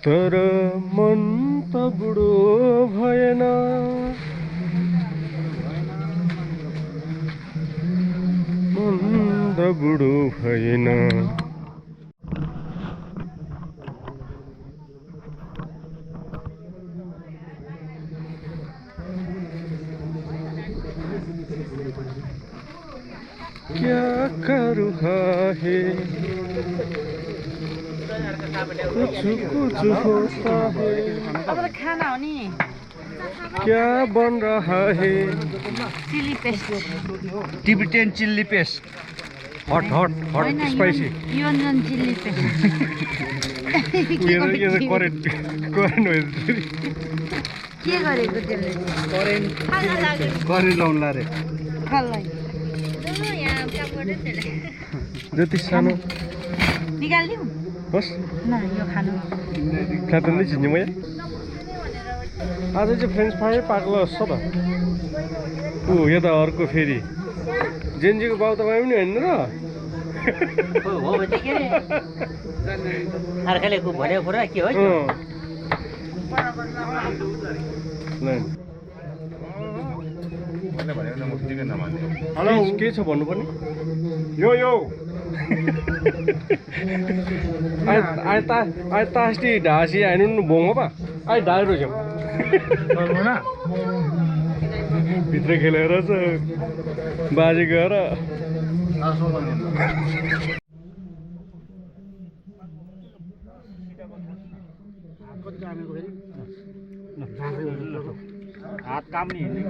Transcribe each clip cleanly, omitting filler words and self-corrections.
तर मन त बुढो भएन, मन त बुढो भएन। क्या करूँ है कुछ कुछ होता है, अब तो खाना हो नि। क्या बन रहा है? Chilli paste, Tibetan chilli paste. Hot hot hot spicy यो नन चिल्ली पेस्ट यो करेन्ट भेज के गरेको त्यसले करेन्ट लाउनु रे खाल्लाई जति सानो निकाल्दिउँ होस् न यो खानु खाँदै छिन्ने म आज चाहिँ फ्रेन्च फ्राई पाक्लो जस्तो त ऊ यता अर्को फेरि जेन्जीको बाउ तपाईँ पनि होइन र हो भने के रे अर्काले भनेको कुरा के हो हेलो के छ भन्नुपर्ने यो आई तास्टी ढाँसी हानु बोङ्गो पा आई ढालेर छौँ भित्र खेलेर बाजे गएर हात काम नि हिँड्ने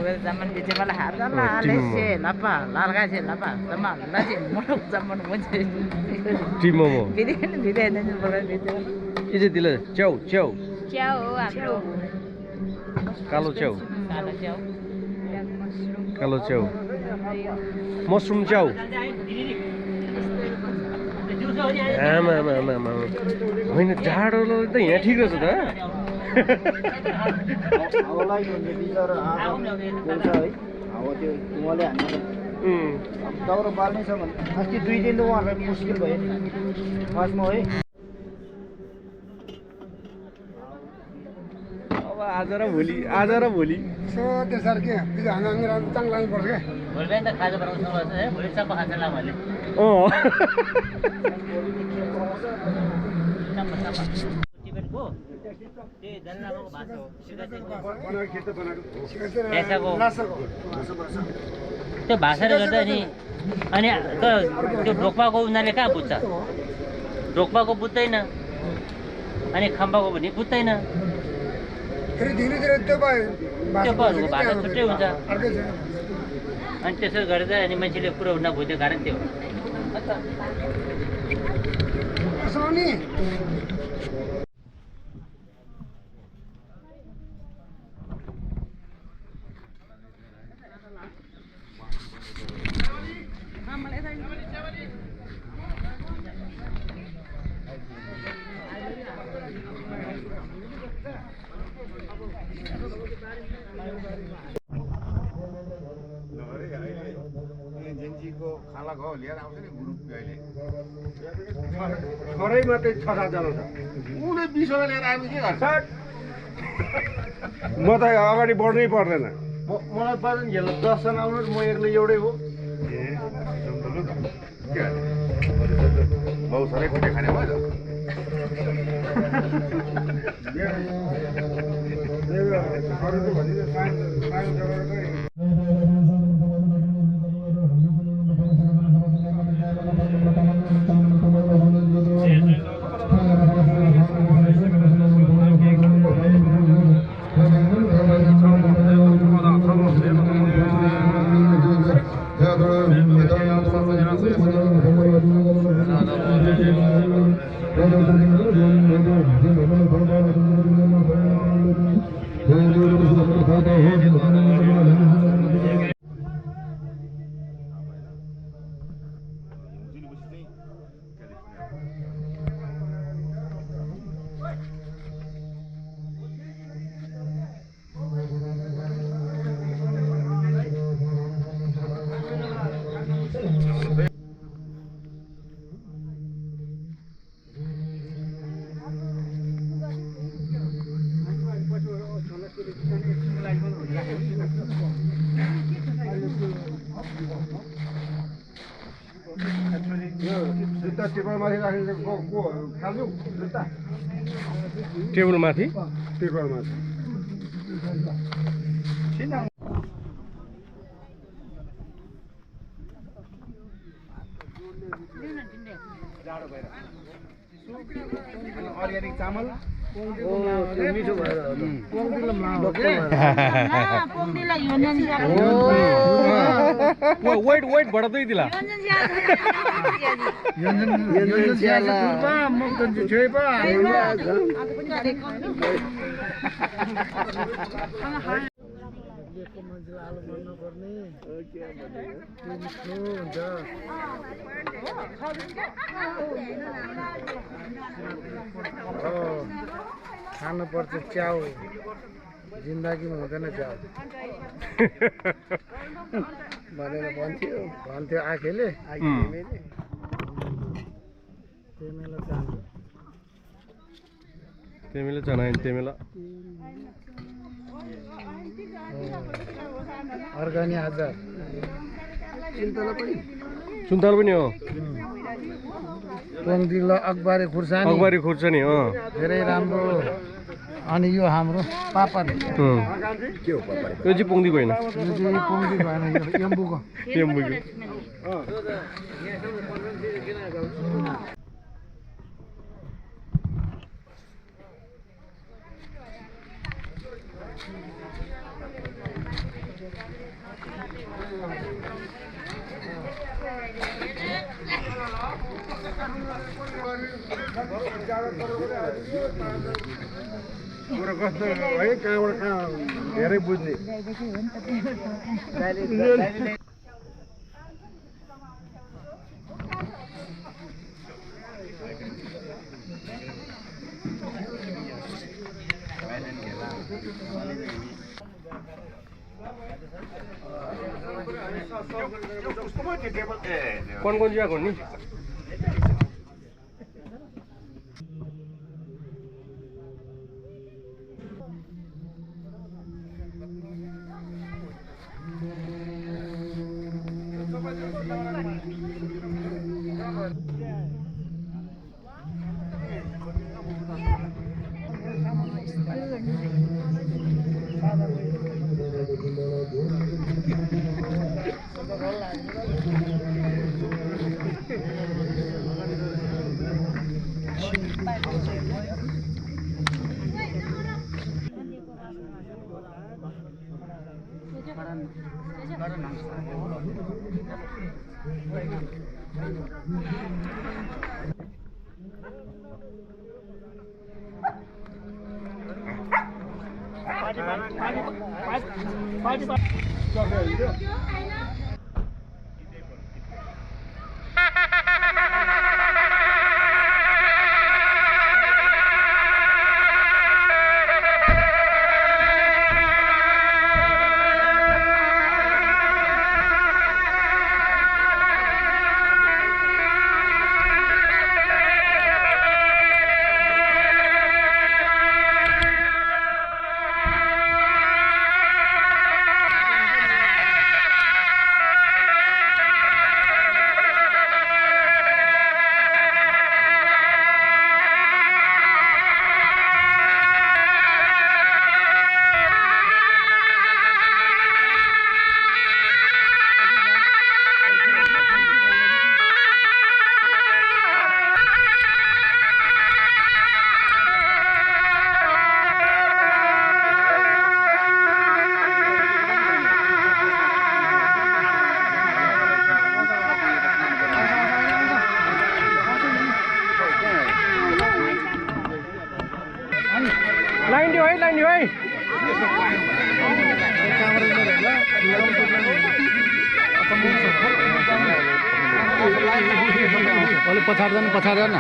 कि zaman di Jawa Lahar lah lese lapa larga je lapa sama lagi motok zaman munce टिमोमो bide dan boleh bide यो चाहिँ दिल च्याउ च्याउ ciao हाम्रो कालो च्याउ kalau ciao कालो च्याउ मसरुम च्याउ आमा आमा आमा आमा होइन जाडो त यहाँ ठिक रहेछ त हावालाई बिचरा हावा त्यो उहाँले हान्नु दाउरो बाल्नै छ भने अस्ति 2 दिन त उहाँहरूलाई मुस्किल भयो फर्स्टमा है अब आज र भोलि त्यसरी के चाङ्ला पर्छ क्या भोलि बिहान त खाजा बनाउनु पर्छ है भोलि सबै खाजा ला मैले टिबेटको त्यही जन्नाको भाषा हो त्यो भाषाले गर्दा नि अनि त्यो ढोक्पाको उनीहरूले कहाँ बुझ्छ ढोक्पाको बुझ्दैन अनि खम्बाको पनि बुझ्दैन त्यो पहरूको भाषा छुट्टै हुन्छ अनि त्यसो गर्दा अनि मान्छेले पुरो नबुझ्ने कारण त्यो जेन्जीको खाना खाऊ लिएर आउँछ नि ग्रुप अहिले थरै मात्रै 6-7 जना छ उले 20 वटा लिएर आएपछि के गर्छ म त अगाडि बढ्नै पर्दैन मलाई पर्दैन हेर्न 10 जना आउनु म एक्लै एउटै हो बहुत सारे कुछ खाने भयो जुत्ता टेबलमाथि राखेको खाल्छु जुत्ता टेबलमाथि टेबलमाथि अर्ग्यानिक चामल मिठो भएर वेट वेट बढ्दै दिला खानुपर्छ च्याउ जिन्दगीमा हुँदैन च्याउ भनेर भन्थ्यो आँखेले तिमीले जनाइन तिमीलाई अर्गानिक हजार सुन्तला पनि हो पोङदिलो अकबारे खुर्सानी अकबारी खुर्सानी हो धेरै राम्रो अनि यो हाम्रो पापड यो चाहिँ पुङ्दीको होइन पोङदी भएन यो एम्बुको कुरो कस्तो है कहाँबाट कहाँ धेरै बुझ्ने कौन कौन सी कोनी लाइन दियो है अलि पछाडि जानु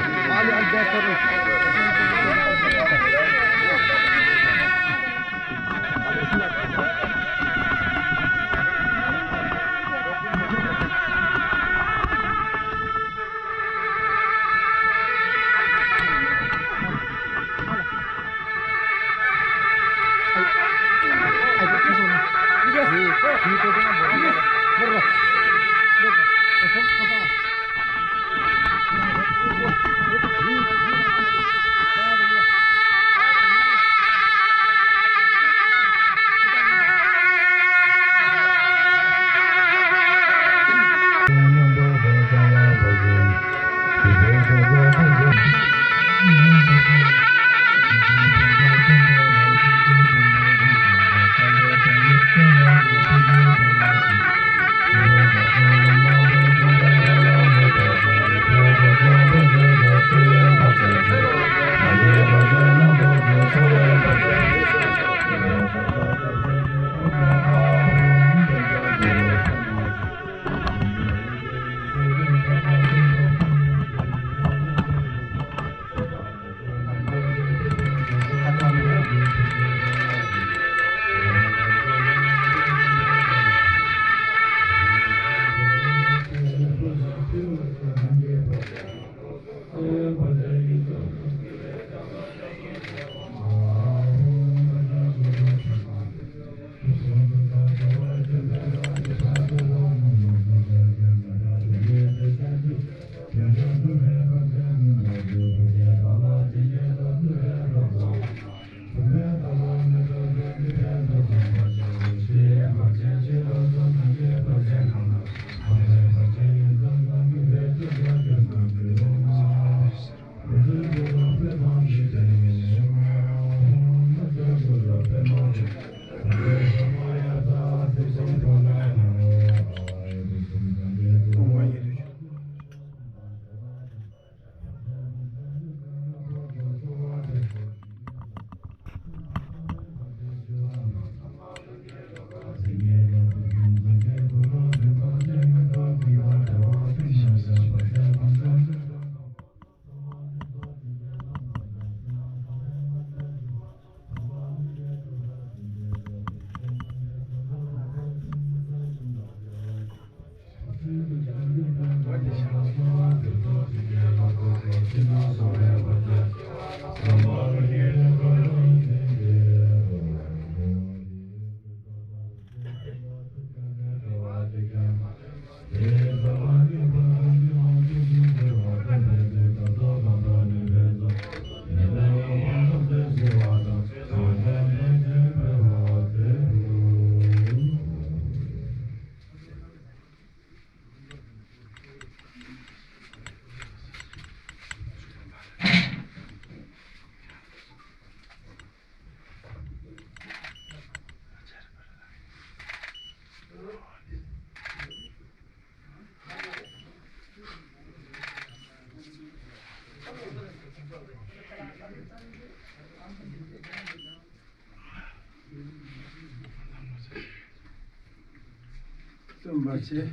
좀 맞지?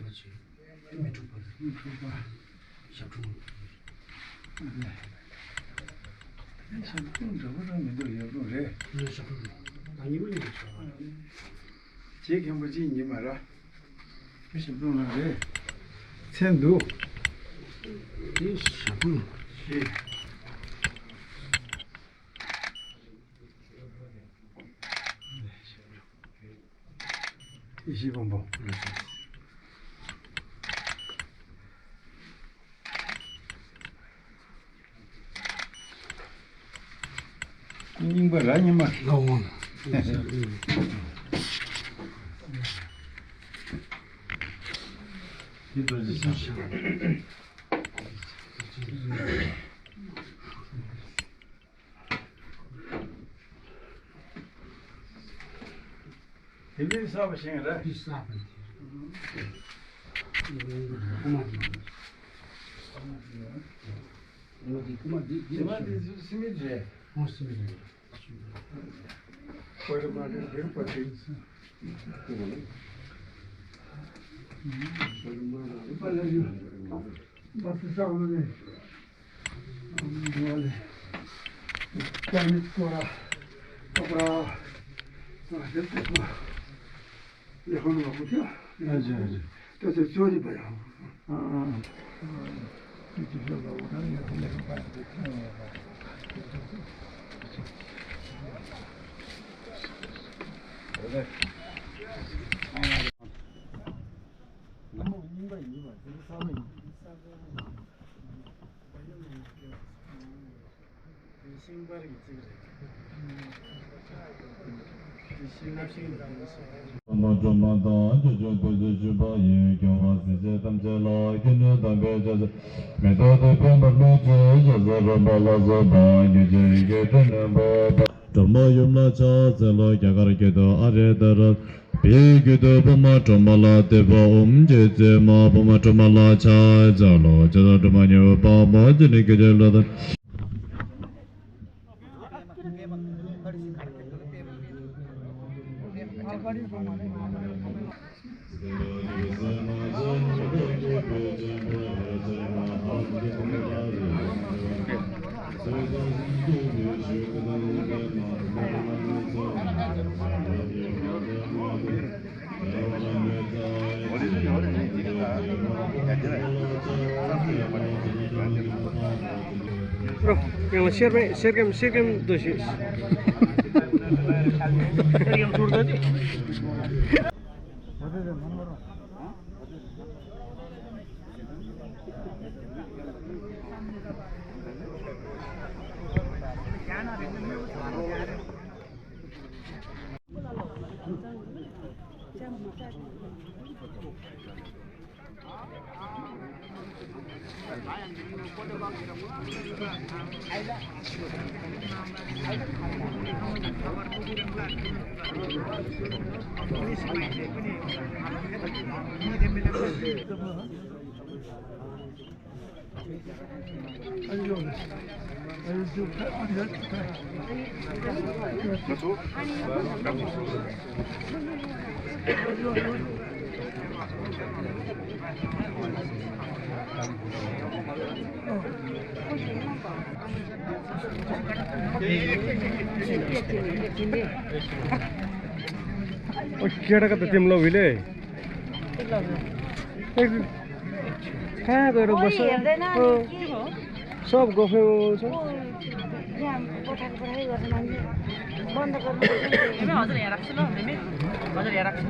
제 경부지 니 말아. 무슨 분하래? 천도. 이 샤분. 예. 20번. 인벌 아니면 너무. Elin hesabı şeyler. Simidce. Böyle böyle bir patlayın. Batı sağlığı ne? Böyle. Kendisi kora. Toprağa. Nasıl tutma. Yakın bakıyor. Acı. Tabii söyle bana. Bro, yang share dosi. Yang turda di. केटा त तिम्रो लभिले कहाँ गएर बस्छ सब गफे छ हजुर यहाँ राख्छु ल हजुर यहाँ राख्छु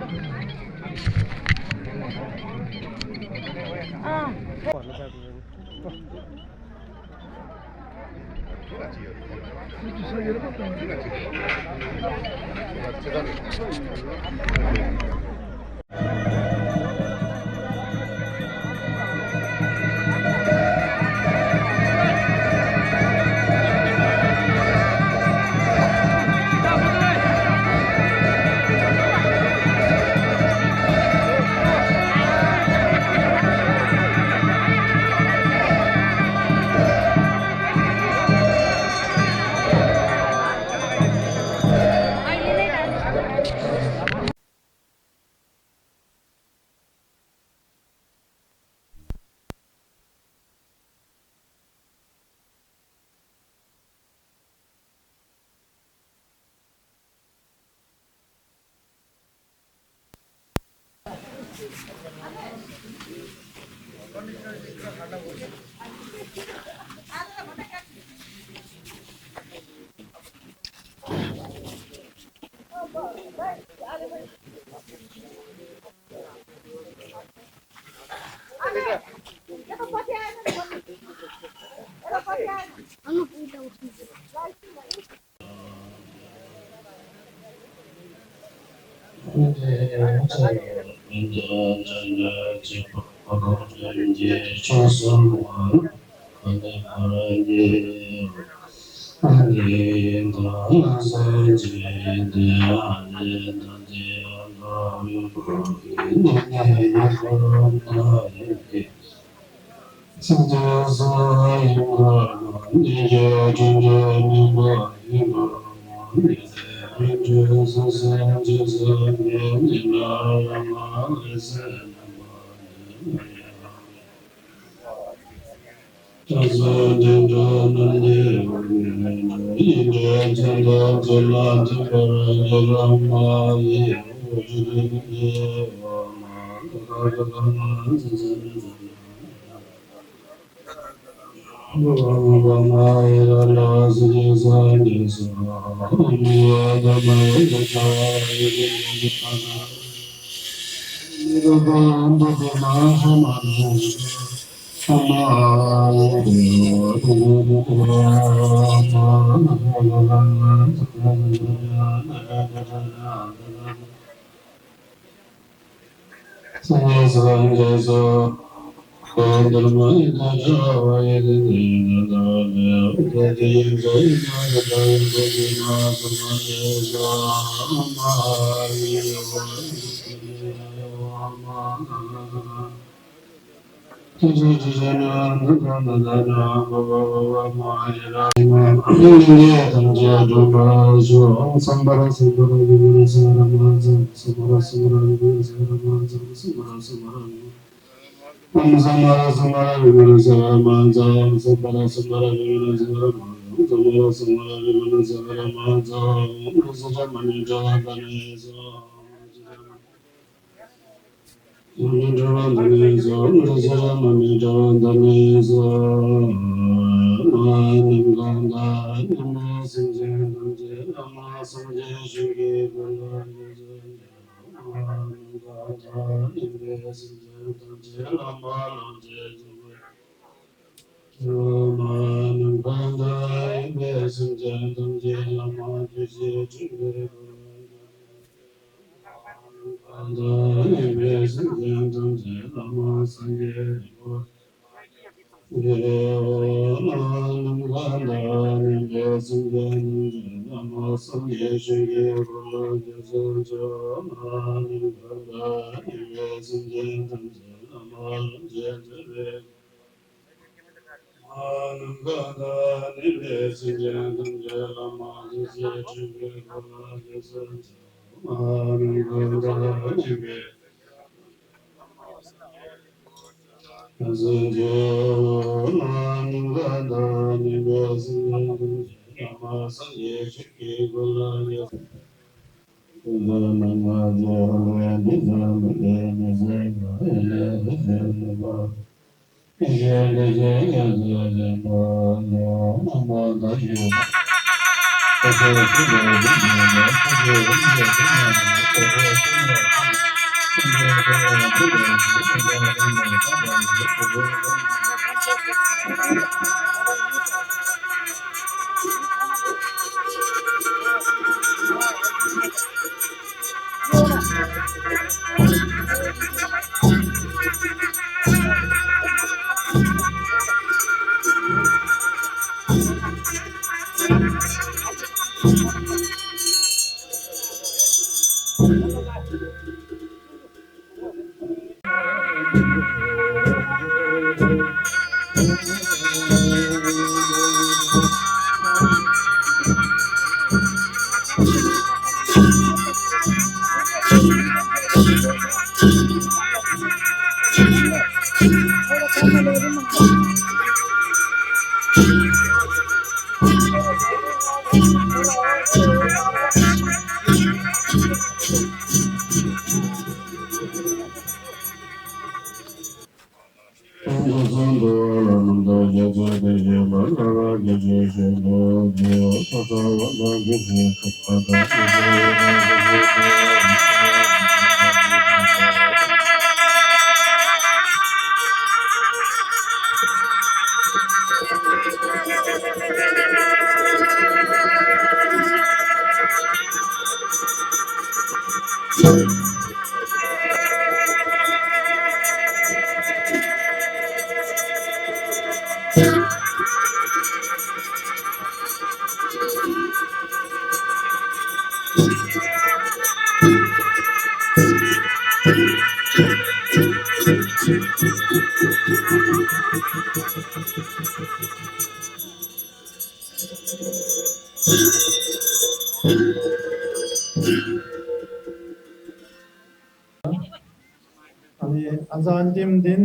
अनि आज अन्तिम दिन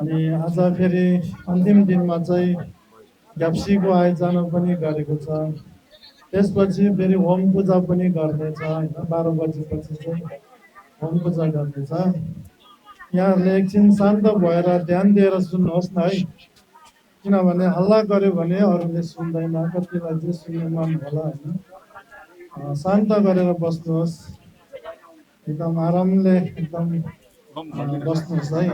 अनि आज फेरि अन्तिम दिनमा चाहिँ ग्याप्सीको आयोजना पनि गरेको छ। त्यसपछि फेरि होम पूजा पनि गर्नेछ होइन, 12 बजेपछि चाहिँ होम पूजा गर्नेछ। यहाँहरूले एकछिन शान्त भएर ध्यान दिएर सुन्नुहोस् न है, किनभने हल्ला गर्यो भने अरूले सुन्दैन, कतिलाई चाहिँ सुन्ने मन होला होइन। शान्त गरेर बस्नुहोस्, एकदम आरामले एकदम बस्नुहोस् है।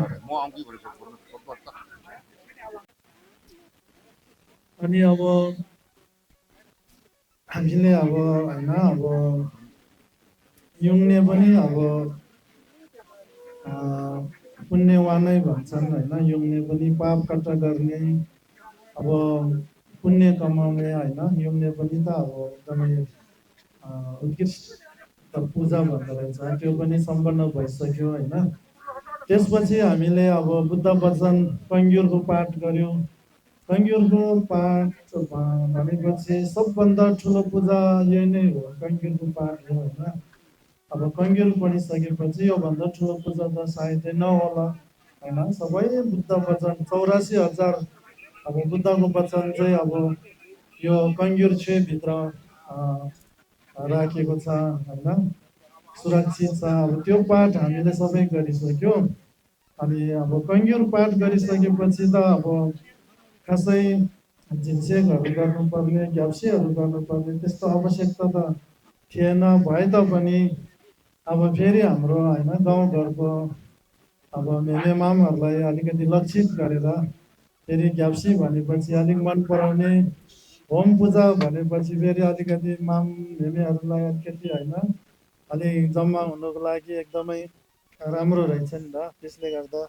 अनि अब हामीले अब होइन अब युङले पनि अब पुण्यवानै भन्छन् होइन, युङले पनि पाप कट्टा गर्ने अब पुण्य कमाउने होइन, युङले पनि त अब एकदमै उत्कृष्ट पूजा भन्दो रहेछ, त्यो पनि सम्पन्न भइसक्यो होइन। त्यसपछि हामीले अब बुद्ध वचन कङ्ग्युरको पाठ गऱ्यौँ। कङ्ग्युरको पाठ भनेपछि सबभन्दा ठुलो पूजा यही नै हो, कङ्ग्युरको पाठ हो होइन। अब कङ्ग्युर पढिसकेपछि योभन्दा ठुलो पूजा त सायदै नहोला होइन। सबै बुद्ध वचन 84,000 अब बुद्धको वचन चाहिँ अब यो कङ्ग्युर छेभित्र राखेको छ होइन, सुरक्षित छ। अब त्यो पाठ हामीले सबै गरिसक्यो। अनि अब कङ्ग्युर पाठ गरिसकेपछि त अब खासै झिन्सेकहरू गर्नुपर्ने, ग्याप्सीहरू गर्नुपर्ने त्यस्तो आवश्यकता त थिएन। भए तापनि अब फेरि हाम्रो होइन गाउँघरको अब मेमेमामहरूलाई अलिकति लक्षित गरेर फेरि ग्याप्सी भनेपछि अलिक मन पराउने, होम पूजा भनेपछि फेरि अलिकति माम मेमेहरूलाई अलिकति होइन अलिक जम्मा हुनुको लागि एकदमै राम्रो रहेछ नि त। त्यसले गर्दा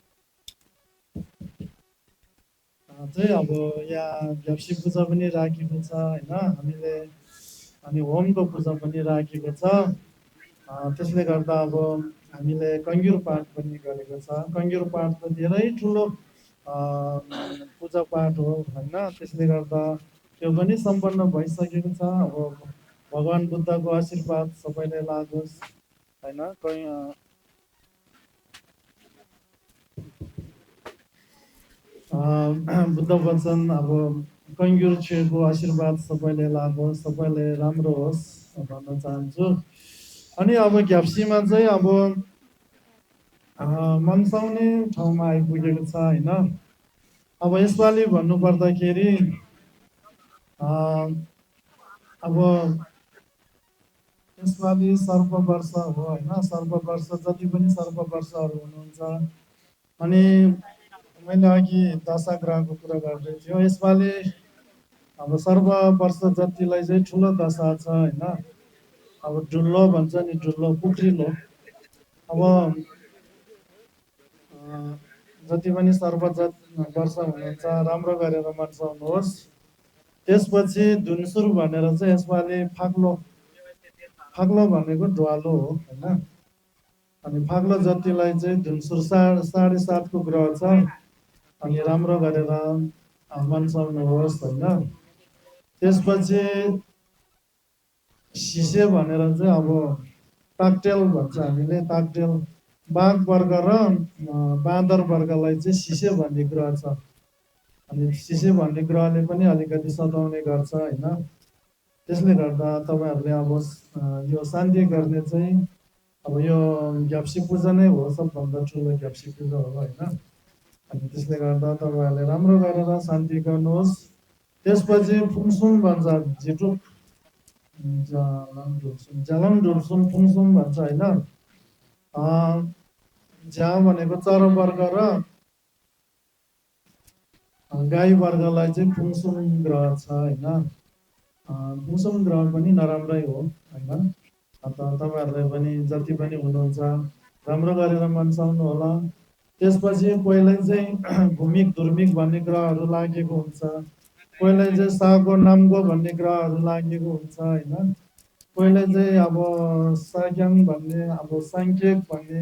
चाहिँ अब यहाँ ग्याप्सी पूजा पनि राखेको छ होइन हामीले, अनि होमको पूजा पनि राखेको छ। त्यसले गर्दा अब हामीले कङ्ग्युर पाठ पनि गरेको छ। कङ्ग्युर पाठ त धेरै ठुलो पूजा पाठ हो होइन। त्यसले गर्दा त्यो पनि सम्पन्न भइसकेको छ। अब भगवान् बुद्धको आशीर्वाद सबैलाई लागोस् होइन। बुद्ध वचन अब कङ्ग्युर छेको आशीर्वाद सबैले लागोस्, सबैले राम्रो होस् भन्न चाहन्छु। अनि अब ग्याप्सीमा चाहिँ अब मनसाउने ठाउँमा आइपुगेको छ होइन। अब यसपालि भन्नुपर्दाखेरि अब यसपालि सर्प वर्ष हो होइन। सर्प वर्ष जति पनि सर्प वर्षहरू हुनुहुन्छ, अनि मैले अघि दशाग्रहको कुरा गर्दै थियो, यसपालि अब सर्प वर्ष जतिलाई चाहिँ ठुलो दशा छ होइन। अब डुल्लो भन्छ नि, डुल्लो पुख्रिलो। अब जति पनि सर्प वर्ष हुनुहुन्छ राम्रो गरेर मन्साउनुहोस्। त्यसपछि धुनसुर भनेर चाहिँ यसपालि फाग्लो, फाग्लो भनेको ढ्वालो हो होइन। अनि फाग्लो जतिलाई चाहिँ धुनसुर 7.5 ग्रह छ, अनि राम्रो गरेर मन्साउनुहोस् होइन। त्यसपछि सिसे भनेर चाहिँ अब ताकटेल भन्छ हामीले, ताकटेल बाघ वर्ग र बाँदर वर्गलाई चाहिँ सिसे भन्ने ग्रह छ। अनि सिसे भन्ने ग्रहले पनि अलिकति सताउने गर्छ होइन। त्यसले गर्दा तपाईँहरूले अब यो शान्ति गर्ने चाहिँ अब यो ग्याप्सी पूजा नै हो, सबभन्दा ठुलो ग्याप्सी पूजा हो होइन। अनि त्यसले गर्दा तपाईँहरूले राम्रो गरेर शान्ति गर्नुहोस्। त्यसपछि फुङसुङ भन्छ, झिटुक झलङ ढुलसुङ फुङसुङ भन्छ होइन। झ्या भनेको चरा वर्ग र गाई वर्गलाई चाहिँ फुङसुङ ग्रह छ होइन। फुङसुङ ग्रह पनि नराम्रै हो होइन। तपाईँहरूले पनि जति पनि हुनुहुन्छ राम्रो गरेर मन्साउनु होला। त्यसपछि पहिल्यै चाहिँ घुमिक धुर्मिक भन्ने ग्रहहरू लागेको हुन्छ, पहिल्यै चाहिँ सागो नामगो भन्ने ग्रहहरू लागेको हुन्छ होइन। पहिल्यै चाहिँ अब साग्याङ भन्ने अब साङ्केक भन्ने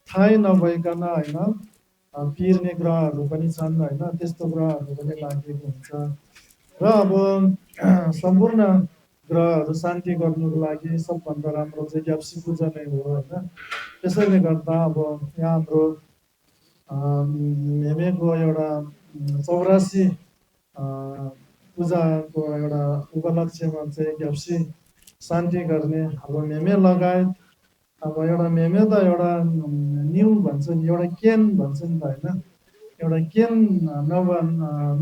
थाहै नभइकन होइन पिर्ने ग्रहहरू पनि छन् होइन। त्यस्तो ग्रहहरू पनि लागेको हुन्छ र अब सम्पूर्ण ग्रहहरू शान्ति गर्नुको लागि सबभन्दा राम्रो चाहिँ ग्याप्सी पूजा नै हो होइन। त्यसैले गर्दा अब यहाँ हाम्रो हेमेको एउटा 84 पूजाको एउटा उपलक्ष्यमा चाहिँ ग्याप्सी शान्ति गर्ने अब मेमे लगायत अब एउटा मेमे त एउटा न्यु भन्छ नि, एउटा केन भन्छ नि त होइन। एउटा केन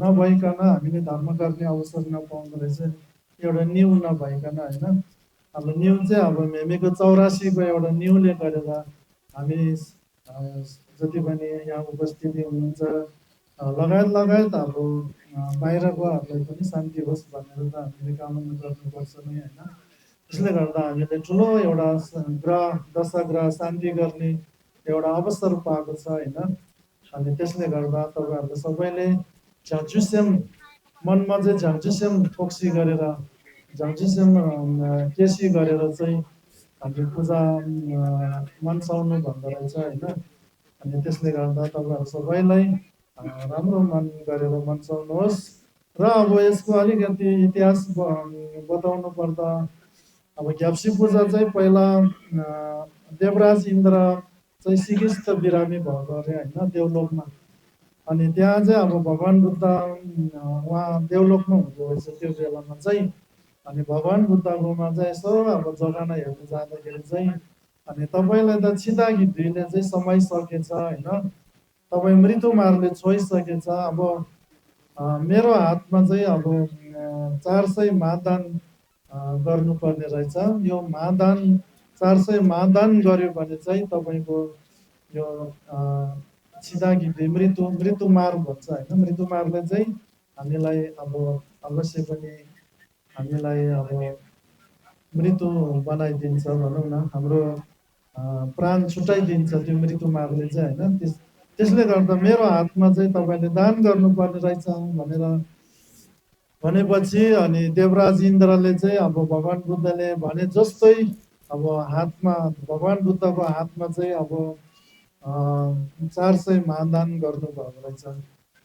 नभइकन हामीले धर्म गर्ने अवसर नपाउँदो रहेछ, एउटा न्यु नभइकन होइन। अब न्यु चाहिँ अब मेमेको 84 को एउटा न्युले गरेर हामी जति पनि यहाँ उपस्थिति हुनुहुन्छ लगायत अब बाहिरकोहरूलाई पनि शान्ति होस् भनेर त हामीले कामना गर्नुपर्छ नै होइन। त्यसले गर्दा हामीले ठुलो एउटा ग्रह दशग्रह शान्ति गर्ने एउटा अवसर पाएको छ होइन। अनि त्यसले गर्दा तपाईँहरूले सबैले झ्याङ्चुस्याम मनमा चाहिँ झ्याङ्चुस्याम फोक्सी गरेर झ्याङ्चुस्याम केसी गरेर चाहिँ हामी पूजा मन्साउनु भन्दो रहेछ होइन। अनि त्यसले गर्दा तपाईँहरू सबैलाई राम्रो मन गरेर मन्साउनुहोस्। र अब यसको अलिकति इतिहास बताउनु पर्दा अब ग्याप्सी पूजा चाहिँ पहिला देवराज इन्द्र चाहिँ सिकिस्त बिरामी भएको अरे होइन देवलोकमा। अनि त्यहाँ चाहिँ अब भगवान् बुद्ध उहाँ देवलोकमा हुँदो रहेछ त्यो बेलामा चाहिँ। अनि भगवान् बुद्धकोमा चाहिँ यसो अब जगाना हेर्नु जाँदाखेरि चाहिँ अनि तपाईँलाई त छिदागी दुईले चाहिँ समय सकेछ होइन, तपाईँ मृत्युमारले छोइसकेछ। अब मेरो हातमा चाहिँ अब 400 महादान गर्नुपर्ने रहेछ। यो महादान 400 महादान गर्यो भने चाहिँ तपाईँको यो छिदागी दुई मृत्युमार भन्छ होइन। मृत्युमारले चाहिँ हामीलाई अब अवश्य पनि हामीलाई अब मृत्यु बनाइदिन्छ भनौँ न, हाम्रो प्राण छुट्याइदिन्छ त्यो मृत्युमारले चाहिँ होइन। त्यसले गर्दा मेरो हातमा चाहिँ तपाईँले दान गर्नुपर्ने रहेछ भनेर भनेपछि अनि देवराज इन्द्रले चाहिँ अब भगवान् बुद्धले भने जस्तै अब हातमा भगवान् बुद्धको हातमा चाहिँ अब 400 महादान गर्नुभएको रहेछ।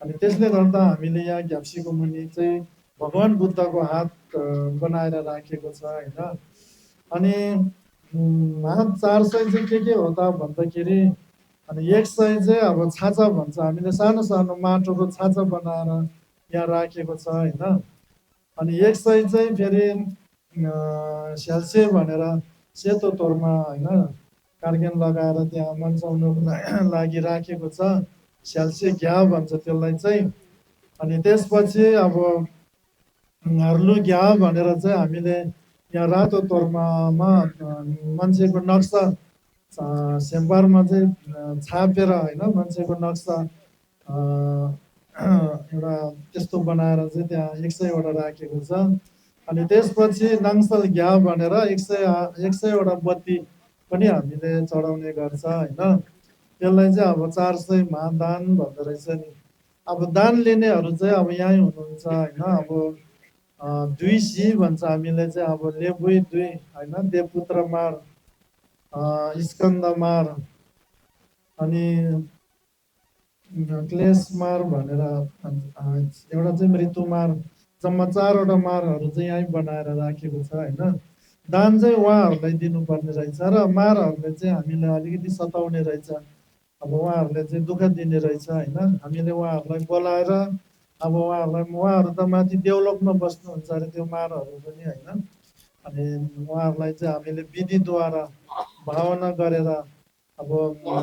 अनि त्यसले गर्दा हामीले यहाँ ग्याप्सीको मुनि चाहिँ भगवान् बुद्धको हात बनाएर राखेको छ होइन। अनि 400 चाहिँ के हो त भन्दाखेरि अनि 100 चाहिँ अब छाँचा भन्छ, हामीले सानो सानो माटोको छाँचा बनाएर यहाँ राखेको छ होइन। अनि 100 चाहिँ फेरि स्याल्से भनेर सेतो तोरमा होइन कार्गेन लगाएर त्यहाँ मन्साउनुको लागि राखेको छ, स्याल्से घ्या भन्छ त्यसलाई चाहिँ। अनि त्यसपछि अब हर्लु घ्या भनेर चाहिँ हामीले यहाँ रातो तोर्मामा मान्छेको नक्सा सेम्पारमा चाहिँ छापेर होइन मान्छेको नक्सा एउटा त्यस्तो बनाएर चाहिँ त्यहाँ 100 वटा राखेको छ। अनि त्यसपछि नाङसल घ्या भनेर 100 वटा बत्ती पनि हामीले चढाउने गर्छ होइन। त्यसलाई चाहिँ अब 400 महादान भन्दो रहेछ नि। अब दान लिनेहरू चाहिँ अब यहीँ हुनुहुन्छ होइन। अब 2 सी भन्छ हामीले चाहिँ अब लेबुई 2 होइन, देवपुत्र मार, स्कन्द मार अनि क्लेश मार भनेर एउटा चाहिँ मृत्यु मार, जम्मा 4 वटा मारहरू चाहिँ यहीँ बनाएर राखेको छ होइन। दान चाहिँ उहाँहरूलाई दिनुपर्ने रहेछ र मारहरूले चाहिँ हामीलाई अलिकति सताउने रहेछ। अब उहाँहरूले चाहिँ दुःख दिने रहेछ होइन। हामीले उहाँहरूलाई बोलाएर अब उहाँहरू त माथि देवलोकमा बस्नुहुन्छ अरे त्यो मारहरू पनि होइन। अनि उहाँहरूलाई चाहिँ हामीले विधिद्वारा भावना गरेर अब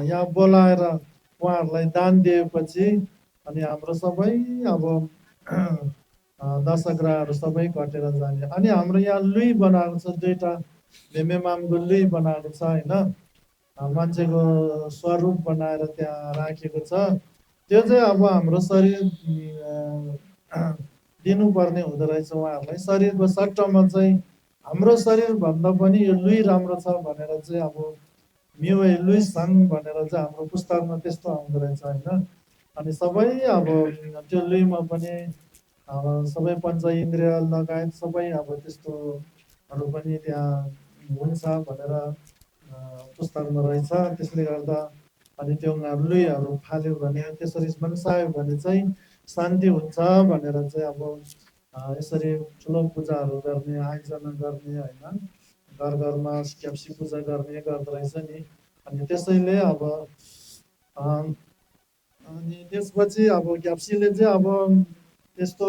यहाँ बोलाएर उहाँहरूलाई दान दिएपछि अनि हाम्रो सबै अब दशग्रहहरू सबै कटेर जाने। अनि हाम्रो यहाँ लुई बनाएको छ, दुईवटा भेमेमामको लुई बनाएको छ होइन, मान्छेको स्वरूप बनाएर त्यहाँ राखेको छ। त्यो चाहिँ अब हाम्रो शरीर दिनुपर्ने हुँदो रहेछ उहाँहरूलाई। शरीरको सट्टामा चाहिँ हाम्रो शरीरभन्दा पनि यो लुई राम्रो छ भनेर चाहिँ अब म्युए लुइस सन भनेर चाहिँ हाम्रो पुस्तकमा त्यस्तो आउँदो रहेछ होइन। अनि सबै अब त्यो लुइमा पनि अब सबै पञ्च इन्द्रिय लगायत सबै अब त्यस्तोहरू पनि त्यहाँ हुन्छ भनेर पुस्तकमा रहेछ। त्यसले गर्दा अनि त्यो लुइहरू फाल्यो भने, त्यसरी मनसायो भने चाहिँ शान्ति हुन्छ भनेर चाहिँ अब यसरी ठुलो पूजाहरू गर्ने, आयोजना गर्ने होइन, घर घरमा ग्याप्सी पूजा गर्ने गर्दो रहेछ नि। अनि त्यसैले अब अनि त्यसपछि अब ग्याप्सीले चाहिँ अब त्यस्तो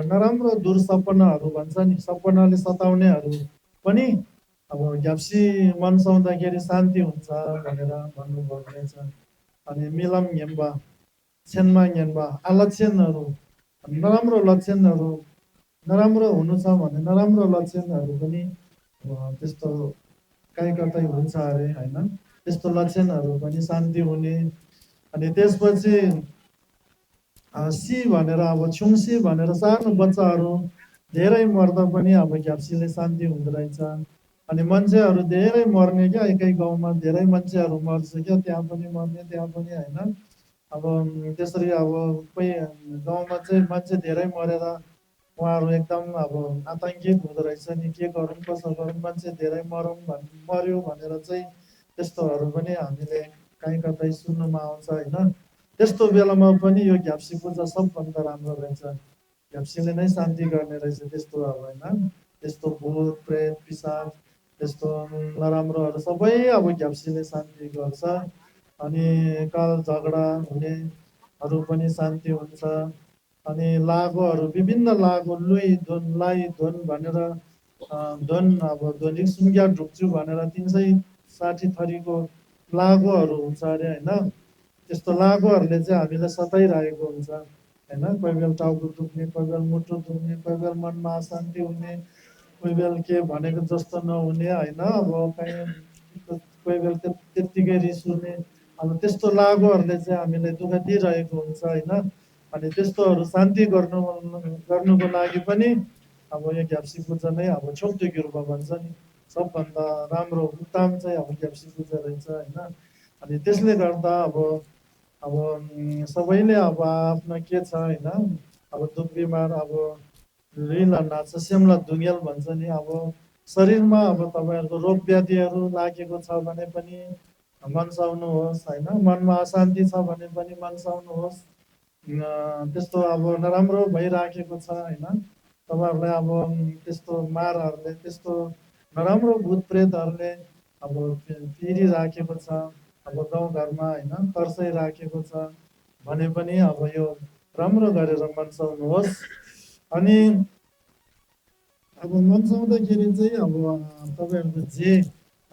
नराम्रो दुर्सपनाहरू भन्छ नि, सपनाले सताउनेहरू पनि अब ग्याप्सी मन्साउँदाखेरि शान्ति हुन्छ भनेर भन्नुभएको रहेछ। अनि मिलम घेम्बा छेनमा घेम्बा अलक्षणहरू, नराम्रो लक्षणहरू, नराम्रो हुनु छ भने नराम्रो लक्षणहरू पनि त्यस्तो कहीँ कतै हुन्छ अरे होइन, त्यस्तो लक्षणहरू पनि शान्ति हुने। अनि त्यसपछि सी भनेर अब छुङसी भनेर सानो बच्चाहरू धेरै मर्दा पनि अब ग्याप्सीले शान्ति हुँदो रहेछ। अनि मान्छेहरू धेरै मर्ने क्या, एकै गाउँमा धेरै मान्छेहरू मर्छ क्या, त्यहाँ पनि मर्ने त्यहाँ पनि होइन। अब त्यसरी अब कोही गाउँमा चाहिँ मान्छे धेरै मरेर उहाँहरू एकदम अब आतङ्कित हुँदो रहेछ नि, के गरौँ कसो गरौँ, मान्छे धेरै मर्यो भनेर चाहिँ त्यस्तोहरू पनि हामीले कहीँ कतै सुन्नुमा आउँछ होइन। त्यस्तो बेलामा पनि यो ग्याप्सी पूजा सबभन्दा राम्रो रहेछ। ग्याप्सीले नै शान्ति गर्ने रहेछ त्यस्तो अब होइन। त्यस्तो भूत प्रेत पिशाच त्यस्तो नराम्रोहरू सबै अब ग्याप्सीले शान्ति गर्छ। अनि काल झगडा हुनेहरू पनि शान्ति हुन्छ। अनि लागोहरू विभिन्न लागो लुई धुन लाई धुन भनेर धुन अब ध्वनिक सुङ्ग्या ढुक्छु भनेर 360 थरीको लागोहरू हुन्छ अरे होइन। त्यस्तो लागोहरूले चाहिँ हामीलाई सताइरहेको हुन्छ होइन। कोही बेला टाउको दुख्ने, कोही बेला मुटु दुख्ने, कोही बेला मनमा अशान्ति हुने, कोही बेला के भनेको जस्तो नहुने होइन। अब कोही बेला त्यत्तिकै रिस उठ्ने, अब त्यस्तो लागोहरूले चाहिँ हामीलाई दुःख दिइरहेको हुन्छ होइन। अनि त्यस्तोहरू शान्ति गर्नुको लागि पनि अब यो ग्याप्सी पूजा नै अब छोप्दो गिर्बा भन्छ नि, सबभन्दा राम्रो उत्तम चाहिँ अब ग्याप्सी पूजा रहेछ होइन। अनि त्यसले गर्दा अब सबैले अब आफ्नो के छ होइन, अब दुख बिमार अब रिला नाच्छ स्यामला दुङ्गेल भन्छ नि। अब शरीरमा अब तपाईँहरूको रोग व्याधिहरू लागेको छ भने पनि मनसाउनुहोस् होइन, मनमा अशान्ति छ भने पनि मनसाउनुहोस्। त्यस्तो अब नराम्रो भइराखेको छ होइन, तपाईँहरूलाई अब त्यस्तो मारहरूले त्यस्तो नराम्रो भूत प्रेतहरूले अब पिरिराखेको छ, अब गाउँघरमा होइन तर्साइराखेको छ भने पनि अब यो राम्रो गरेर मन्साउनुहोस्। अनि अब मन्साउँदाखेरि चाहिँ अब तपाईँहरूको जे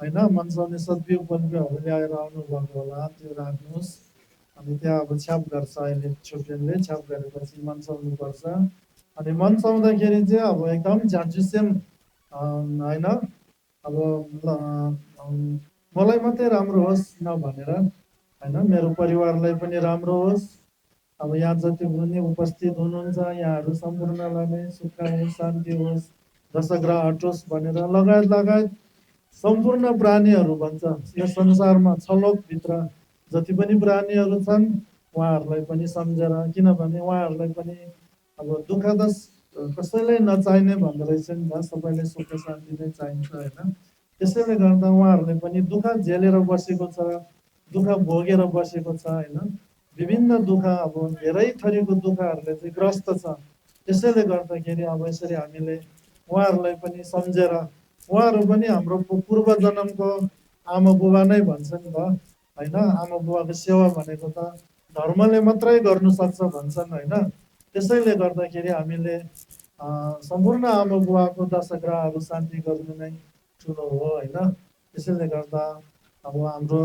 होइन मन्साउने सद्बिउ पद्बिउहरू ल्याएर आउनुभएको होला त्यो राख्नुहोस्। अनि त्यहाँ अब छ्याप गर्छ अहिले छोपेनले, छ्याप गरेपछि मन्साउनु पर्छ। अनि मन्साउँदाखेरि चाहिँ अब एकदम झ्याझुसेम होइन, अब मलाई मात्रै राम्रो होस् नभनेर होइन, मेरो परिवारलाई पनि राम्रो होस्। अब यहाँ जति हुने उपस्थित हुनुहुन्छ यहाँहरू सम्पूर्णलाई नै सुख होस्, शान्ति होस्, दशग्रह हटोस् भनेर लगायत लगायत सम्पूर्ण प्राणीहरू भन्छ यो संसारमा छलोकभित्र जति पनि प्राणीहरू छन् उहाँहरूलाई पनि सम्झेर, किनभने उहाँहरूलाई पनि अब दुःख त कसैलाई नचाहिने भन्दो रहेछ नि त, सबैलाई सुख शान्ति नै चाहिन्छ होइन। त्यसैले गर्दा उहाँहरूले पनि दुःख झेलेर बसेको छ, दुःख भोगेर बसेको छ होइन। विभिन्न दुःख अब धेरै थरीको दुःखहरूले चाहिँ ग्रस्त छ। त्यसैले गर्दाखेरि अब यसरी हामीले उहाँहरूलाई पनि सम्झेर, उहाँहरू पनि हाम्रो पूर्व जन्मको आमा बुबा नै भन्छ नि त होइन। आमा बुबाको सेवा भनेको त धर्मले मात्रै गर्नु सक्छ भन्छन् होइन। त्यसैले गर्दाखेरि हामीले सम्पूर्ण आमा बुबाको दशग्रहहरू शान्ति गर्नु नै ठुलो हो होइन। त्यसैले गर्दा अब हाम्रो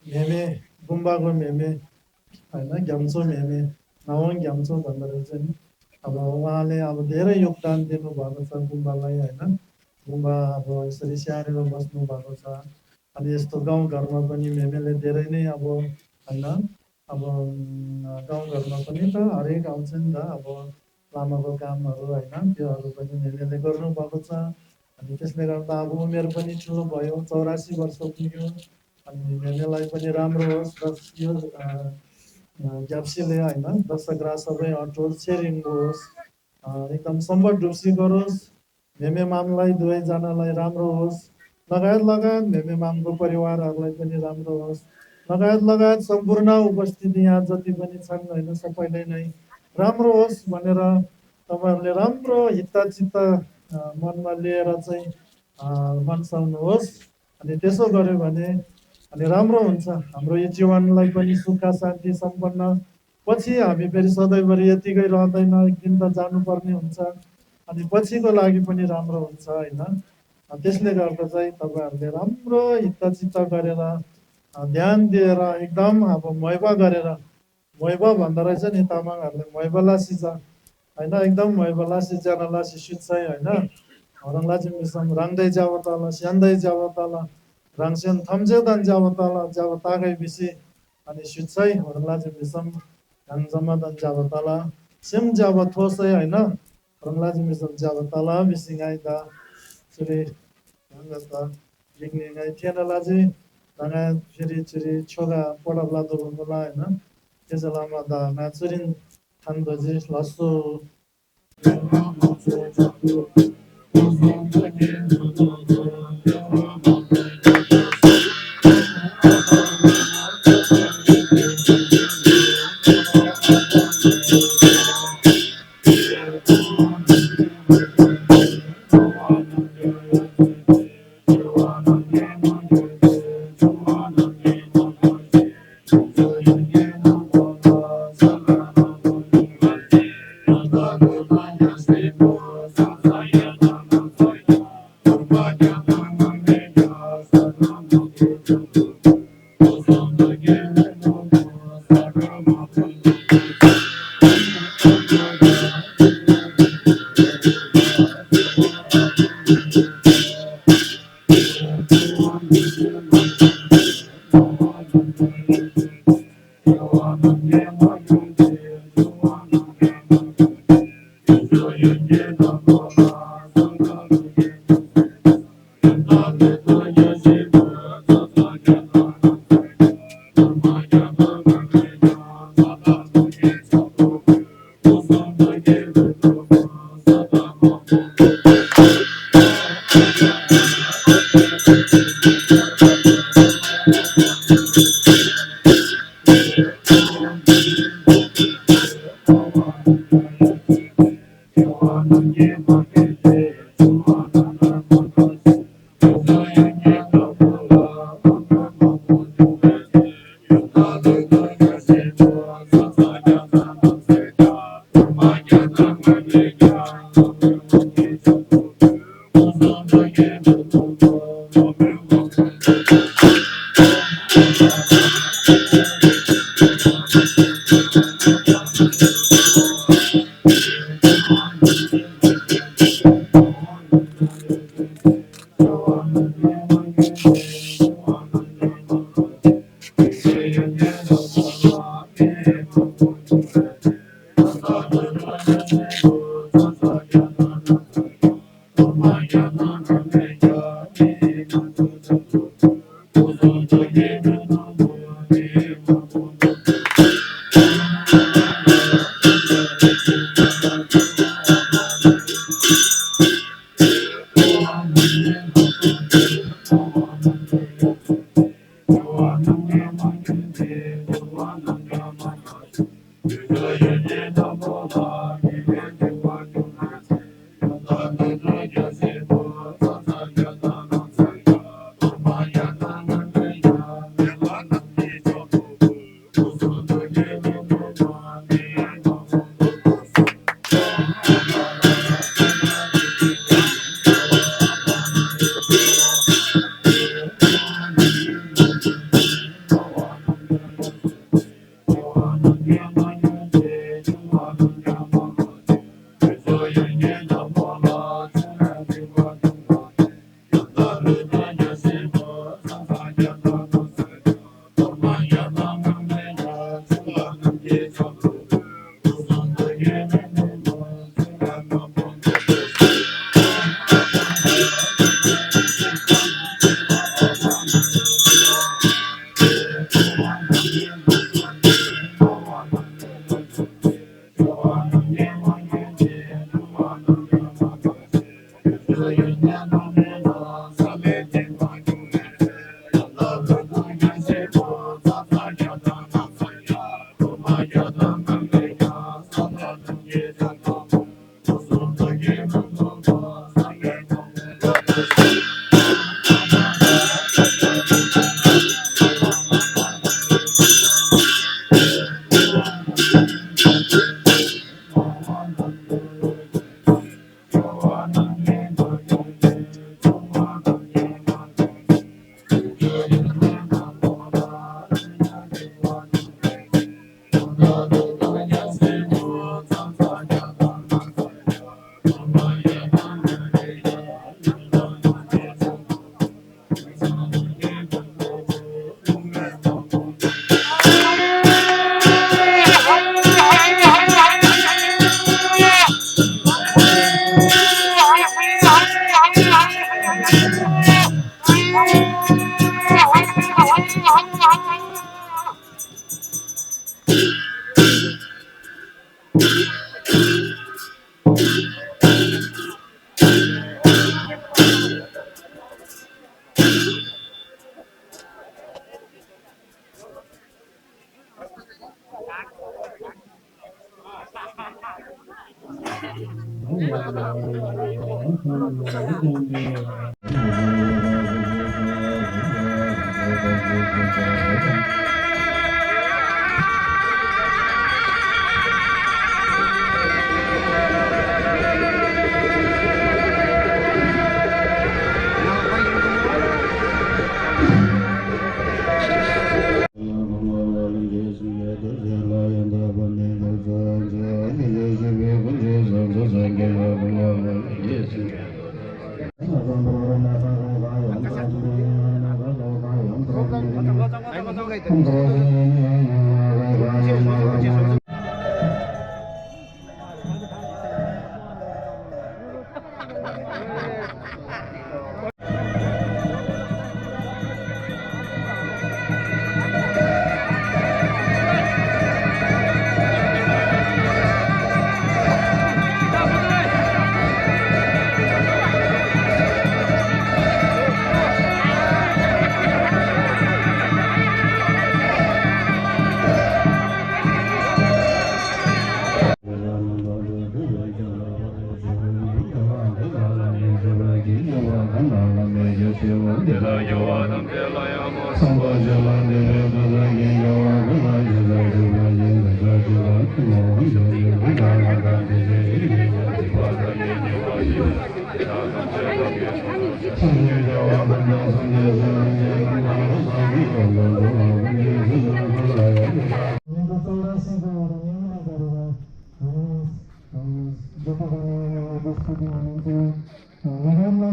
मेमे गुम्बाको मेमे होइन ग्याम्चो मेमे नवाङ ग्याम्चो भन्दो रहेछ नि अब उहाँले अब धेरै योगदान दिनुभएको छ गुम्बालाई होइन गुम्बा अब यसरी स्याहारेर बस्नु भएको छ अनि यस्तो गाउँघरमा पनि मेमेले धेरै नै अब होइन अब गाउँघरमा पनि त हरेक आउँछ नि त अब लामाको कामहरू होइन त्योहरू पनि मेमेले गर्नुभएको छ अनि त्यसले गर्दा अब उमेर पनि ठुलो भयो 84 वर्ष पुग्यो अनि मेमेलाई पनि राम्रो होस् र यो ग्याप्सीले होइन दशग्रा सबै अटोट सेरिङ्गो होस् एकदम सम्बत ढुक्सी गरोस् मेमे मामलाई दुवैजनालाई राम्रो होस् लगायत मेमे मामको परिवारहरूलाई पनि राम्रो होस् लगायत सम्पूर्ण उपस्थिति यहाँ जति पनि छन् होइन सबैले नै राम्रो होस् भनेर तपाईँहरूले राम्रो हितचित्त मनमा लिएर चाहिँ मन्साउनुहोस् अनि त्यसो गर्यो भने अनि राम्रो हुन्छ हाम्रो यो जीवनलाई पनि सुख शान्ति सम्पन्न पछि हामी फेरि सधैँभरि यतिकै रहँदैन एक दिन त जानुपर्ने हुन्छ अनि पछिको लागि पनि राम्रो हुन्छ होइन त्यसले गर्दा चाहिँ तपाईँहरूले राम्रो हितचित्त गरेर ध्यान दिएर एकदम अब मैबा गरेर मैबा भन्दो रहेछ नि तामाङहरूले मैबला सिज होइन एकदम मैबला सिजना सिसुत चाहिँ होइन हरङला चाहिँ मिसम राङ्दै जाव तल स्यान्दै जाव तल राङसेन थम्जेदन जाव तल जाव तागै बिसी अनि सुत्सै हरङला चाहिँ मिसम घाङ जमादन जाव तल सिम जाव थोसै होइन हरङला चाहिँ मिसम जाव तल बिसिङाइ दा सुरे घाङ्गस्ता लिङ्लिङाइ थिएनला चाहिँ दाना फेरि चुरी छोगा पडबला दोबला होइन त्यसलामा दा नाचुरिन थान्दोजी लस्सो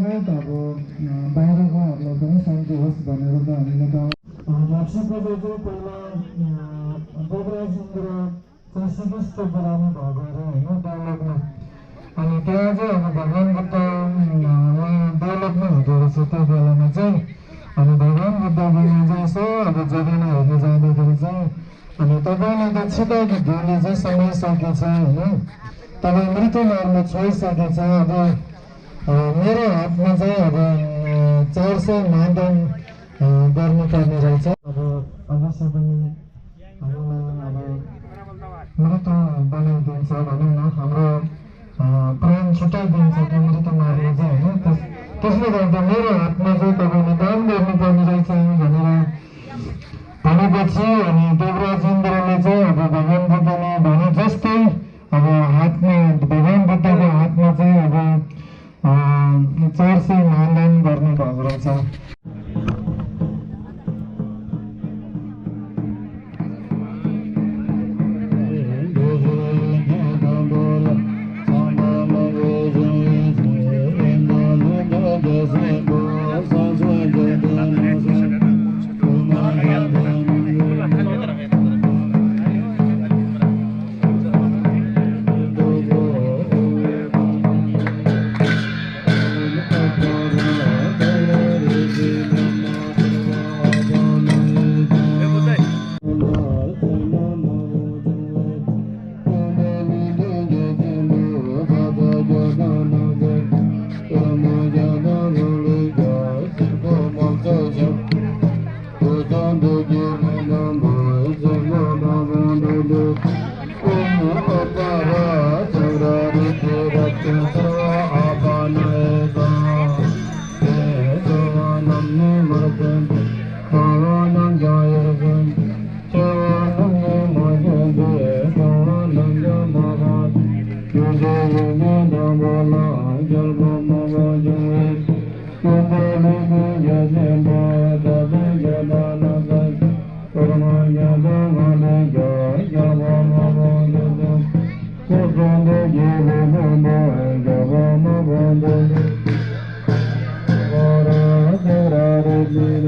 लगायत अब बाहिरकोहरूलाई पनि शान्ति होस् भनेर त हामीले त रक्सीको चाहिँ पहिला देवराज इन्द्र चाहिँ श्रीकृष्ण बिरामी भएको अरे होइन डेभलपमा अनि त्यहाँ चाहिँ अब भगवान् बुद्ध डेभलपमा हुँदो रहेछ त्यो बेलामा चाहिँ अनि भगवान् बुद्धले चाहिँ यसो अब जगाना हेर्न जाँदाखेरि चाहिँ अनि तपाईँलाई त छिटाएको धुले चाहिँ समाइसकेछ होइन तपाईँ मृत्यु मार्न छोइसकेछ अब मेरो हातमा चाहिँ अब 400 मानदान गर्नुपर्ने रहेछ अब अवश्य पनि हामीलाई अब मृत्यु बनाइदिन्छ भनौँ न हाम्रो प्राण छुट्याइदिन्छ त्यो मृत्यु मार्न चाहिँ होइन त्यसले गर्दा मेरो हातमा चाहिँ तपाईँले दान गर्नुपर्ने रहेछ भनेर भनेपछि अनि देवराज इन्द्रले चाहिँ अब भगवान् बुद्धले भने जस्तै अब हातमा भगवान् बुद्धको हातमा चाहिँ अब 400 मानदान गर्ने भएको रहेछ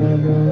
Thank you.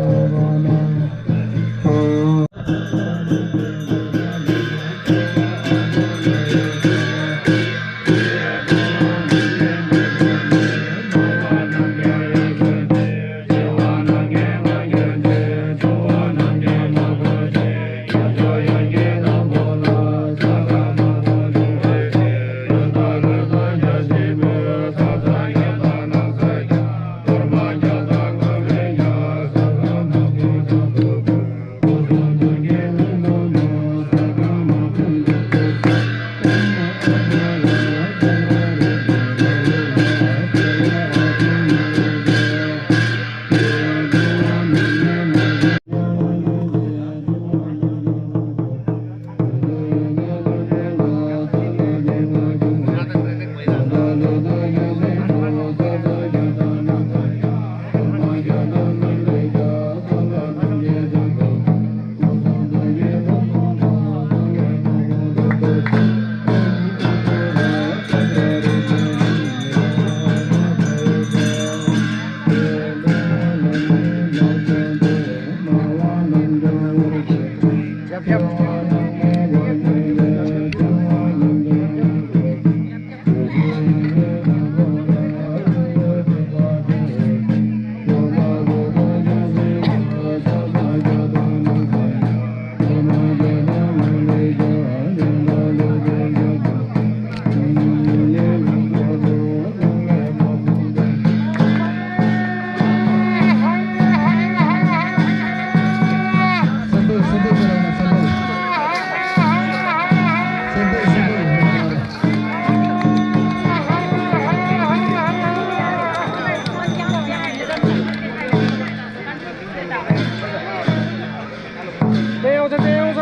आउँछ त्यही आउँछ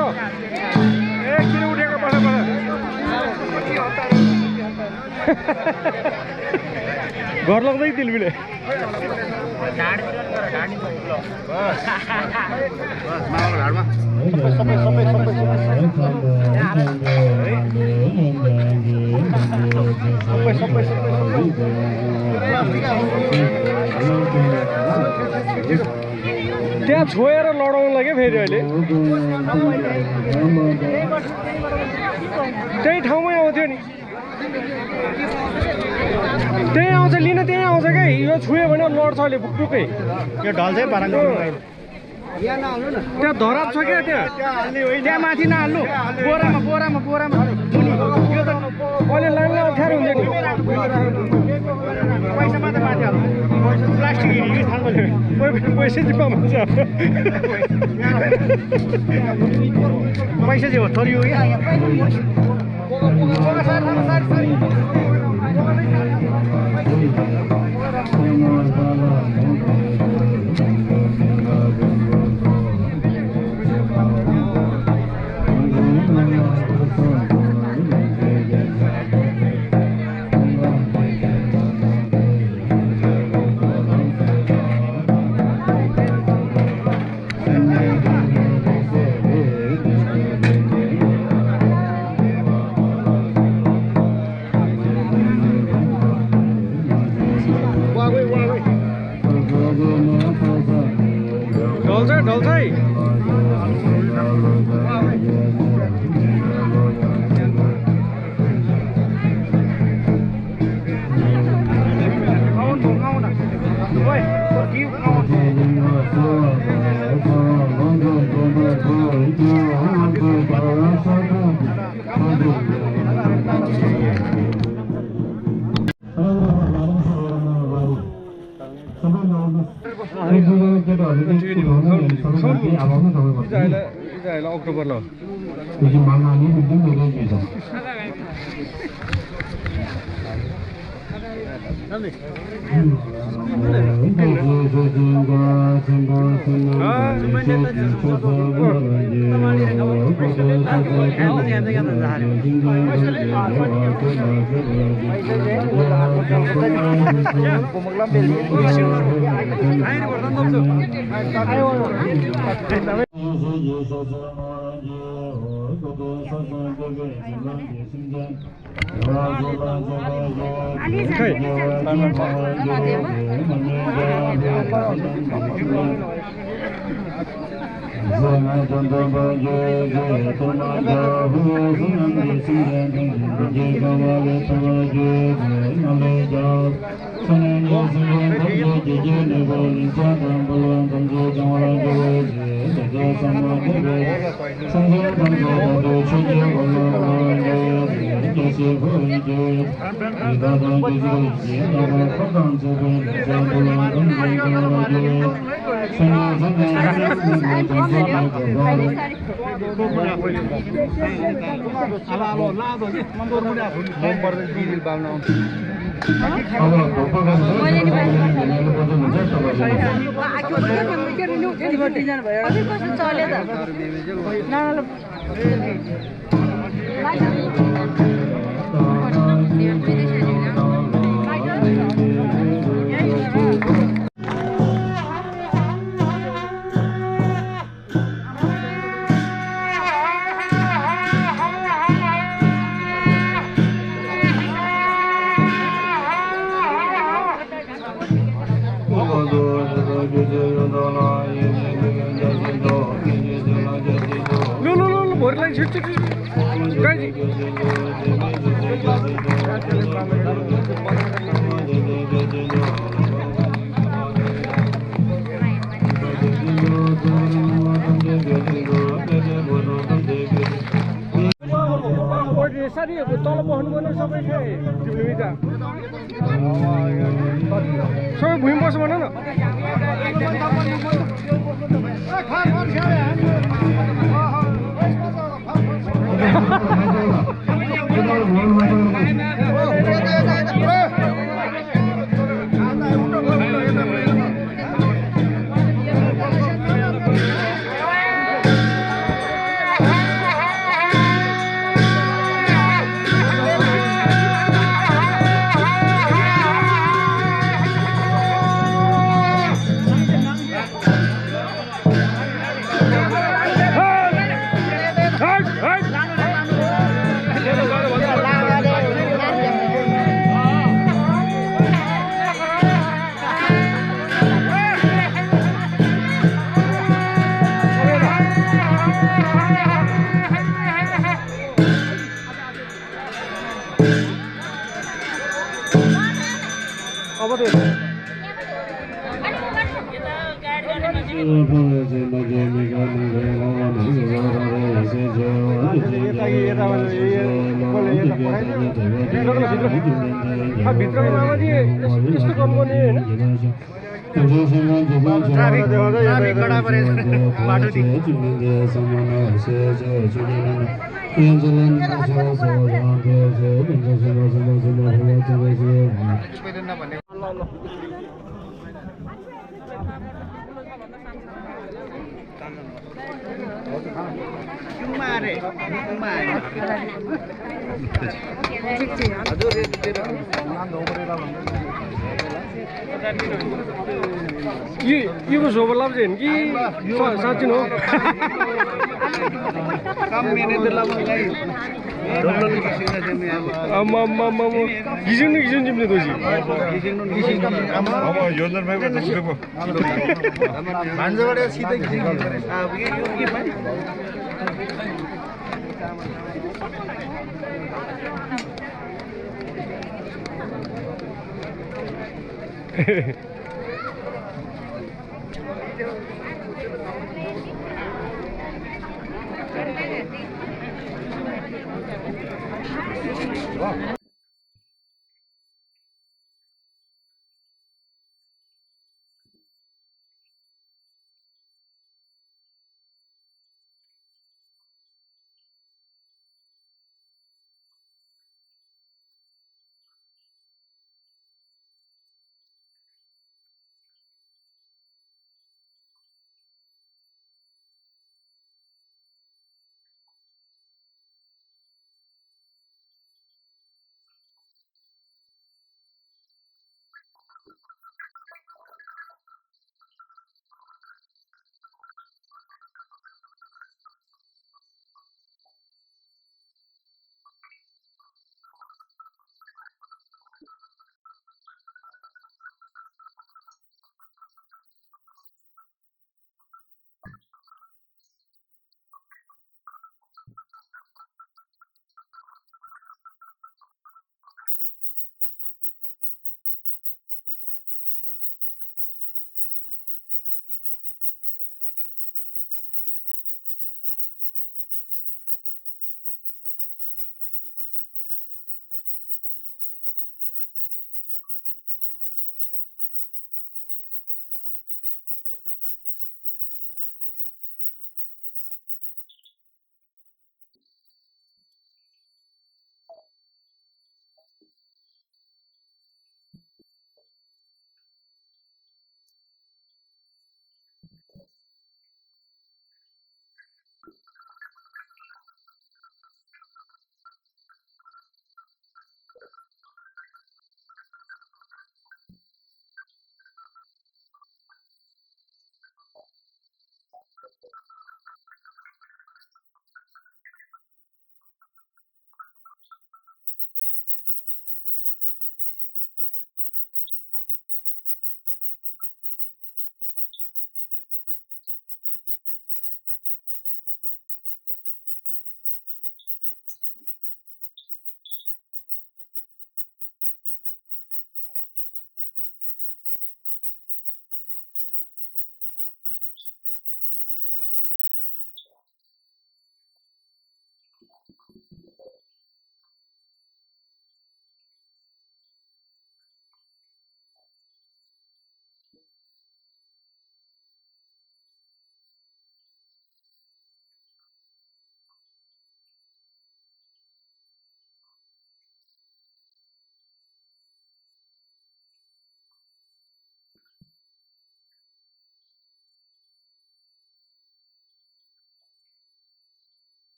ए किन उठेको बाट घर लाग्दै दिलबिले त्यहाँ छोएर लडाउनु लाग्यो फेरि अहिले त्यही ठाउँमै आउँथ्यो नि त्यही आउँछ लिन त्यही आउँछ क्या यो छुयो भने लड्छ अहिले बुकबुकै यो ढल चाहिँ पाराले त्यहाँ धराप छ क्या त्यहाँ माथि नहाल्नु बोरामा बोरामा बोरामा अहिले लान्न अप्ठ्यारो हुन्छ नि पैसा मात्र माथि हाल्नु प्लास्टिक हिँडी पैसा जिम्मा हुन्छ पैसा चाहिँ हो थोरै हो ढल्छ है अक्टोबरला साथीहरु तल बस्नु पर्ने सबै सबै भुइँ बस्नु भन न कतै भित्रको मामाजी यस्तो काम गर्ने ट्राफिक कडा परेछ बाटो यो झोबरलाप चाहिँ होइन कि साँच्ची हो गिजिङ जिम्ने दोषी भान्जाबाट सिधै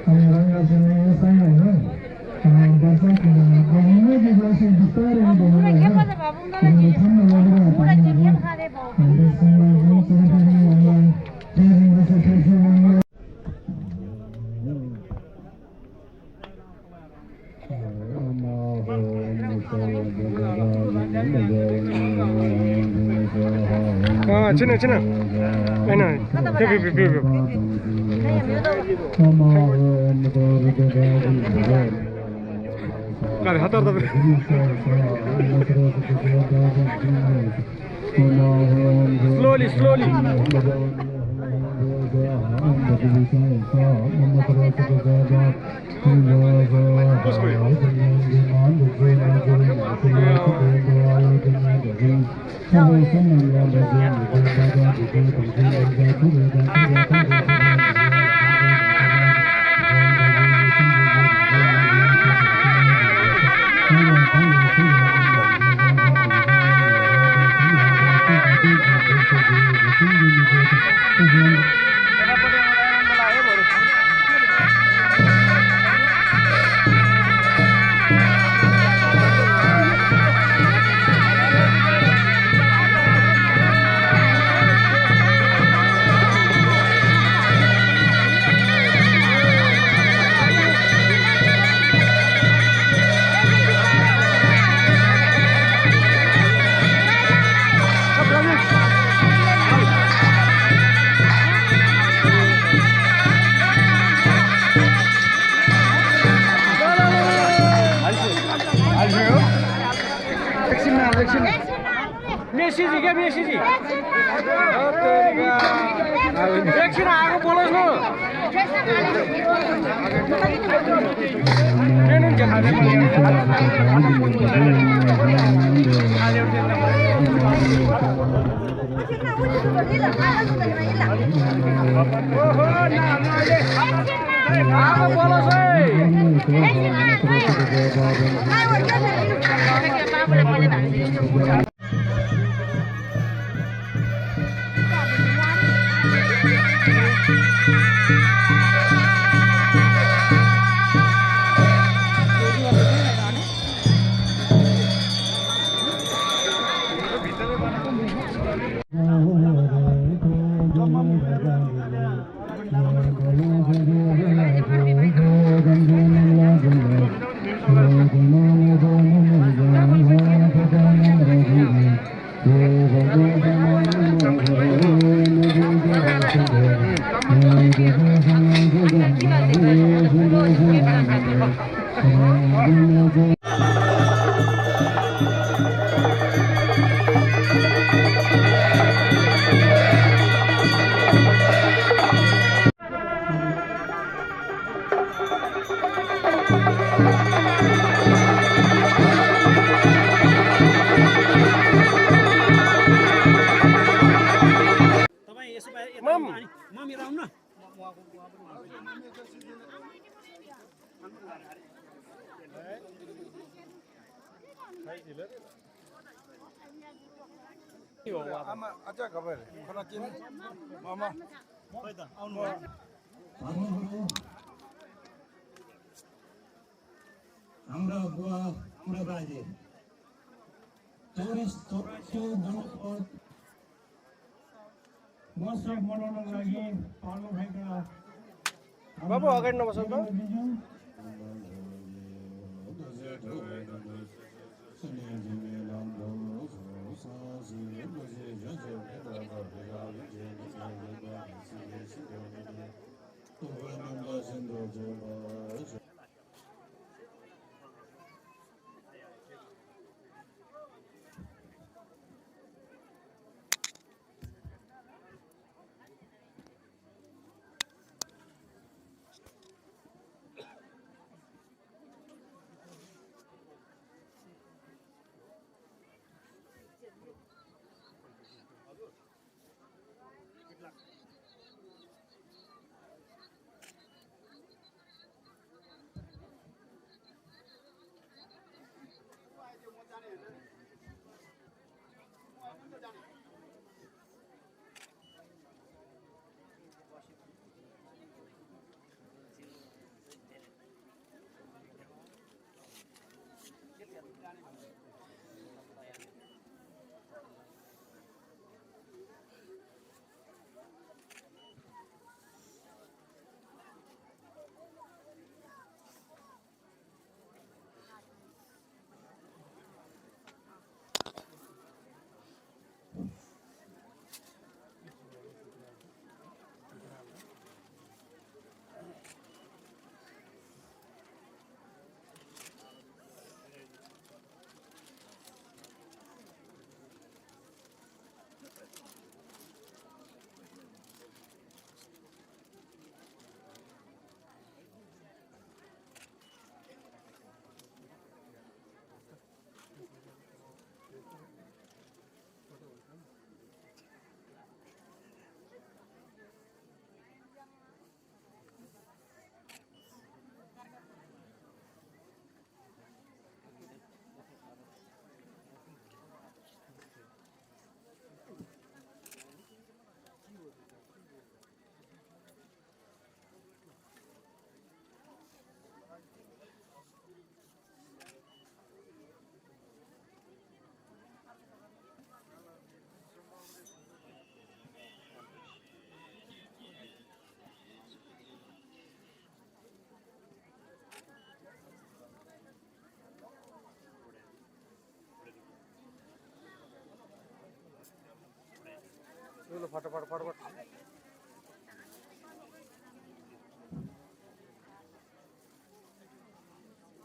Gracias. छिन छिन होइन त्यो Kali hatar tapi. Slowly, slowly. Messi जी क्या Messi जी? एकछिन आगो बोलोस् न। आगो बोलोस् है। अच्छा खबर खाना चिन मामा हाम्रा बुवा बुढा बाजे 24 महोत्सव मनाउनको लागि पाल्नुभएका बाबु अगाडि नबस्नु त।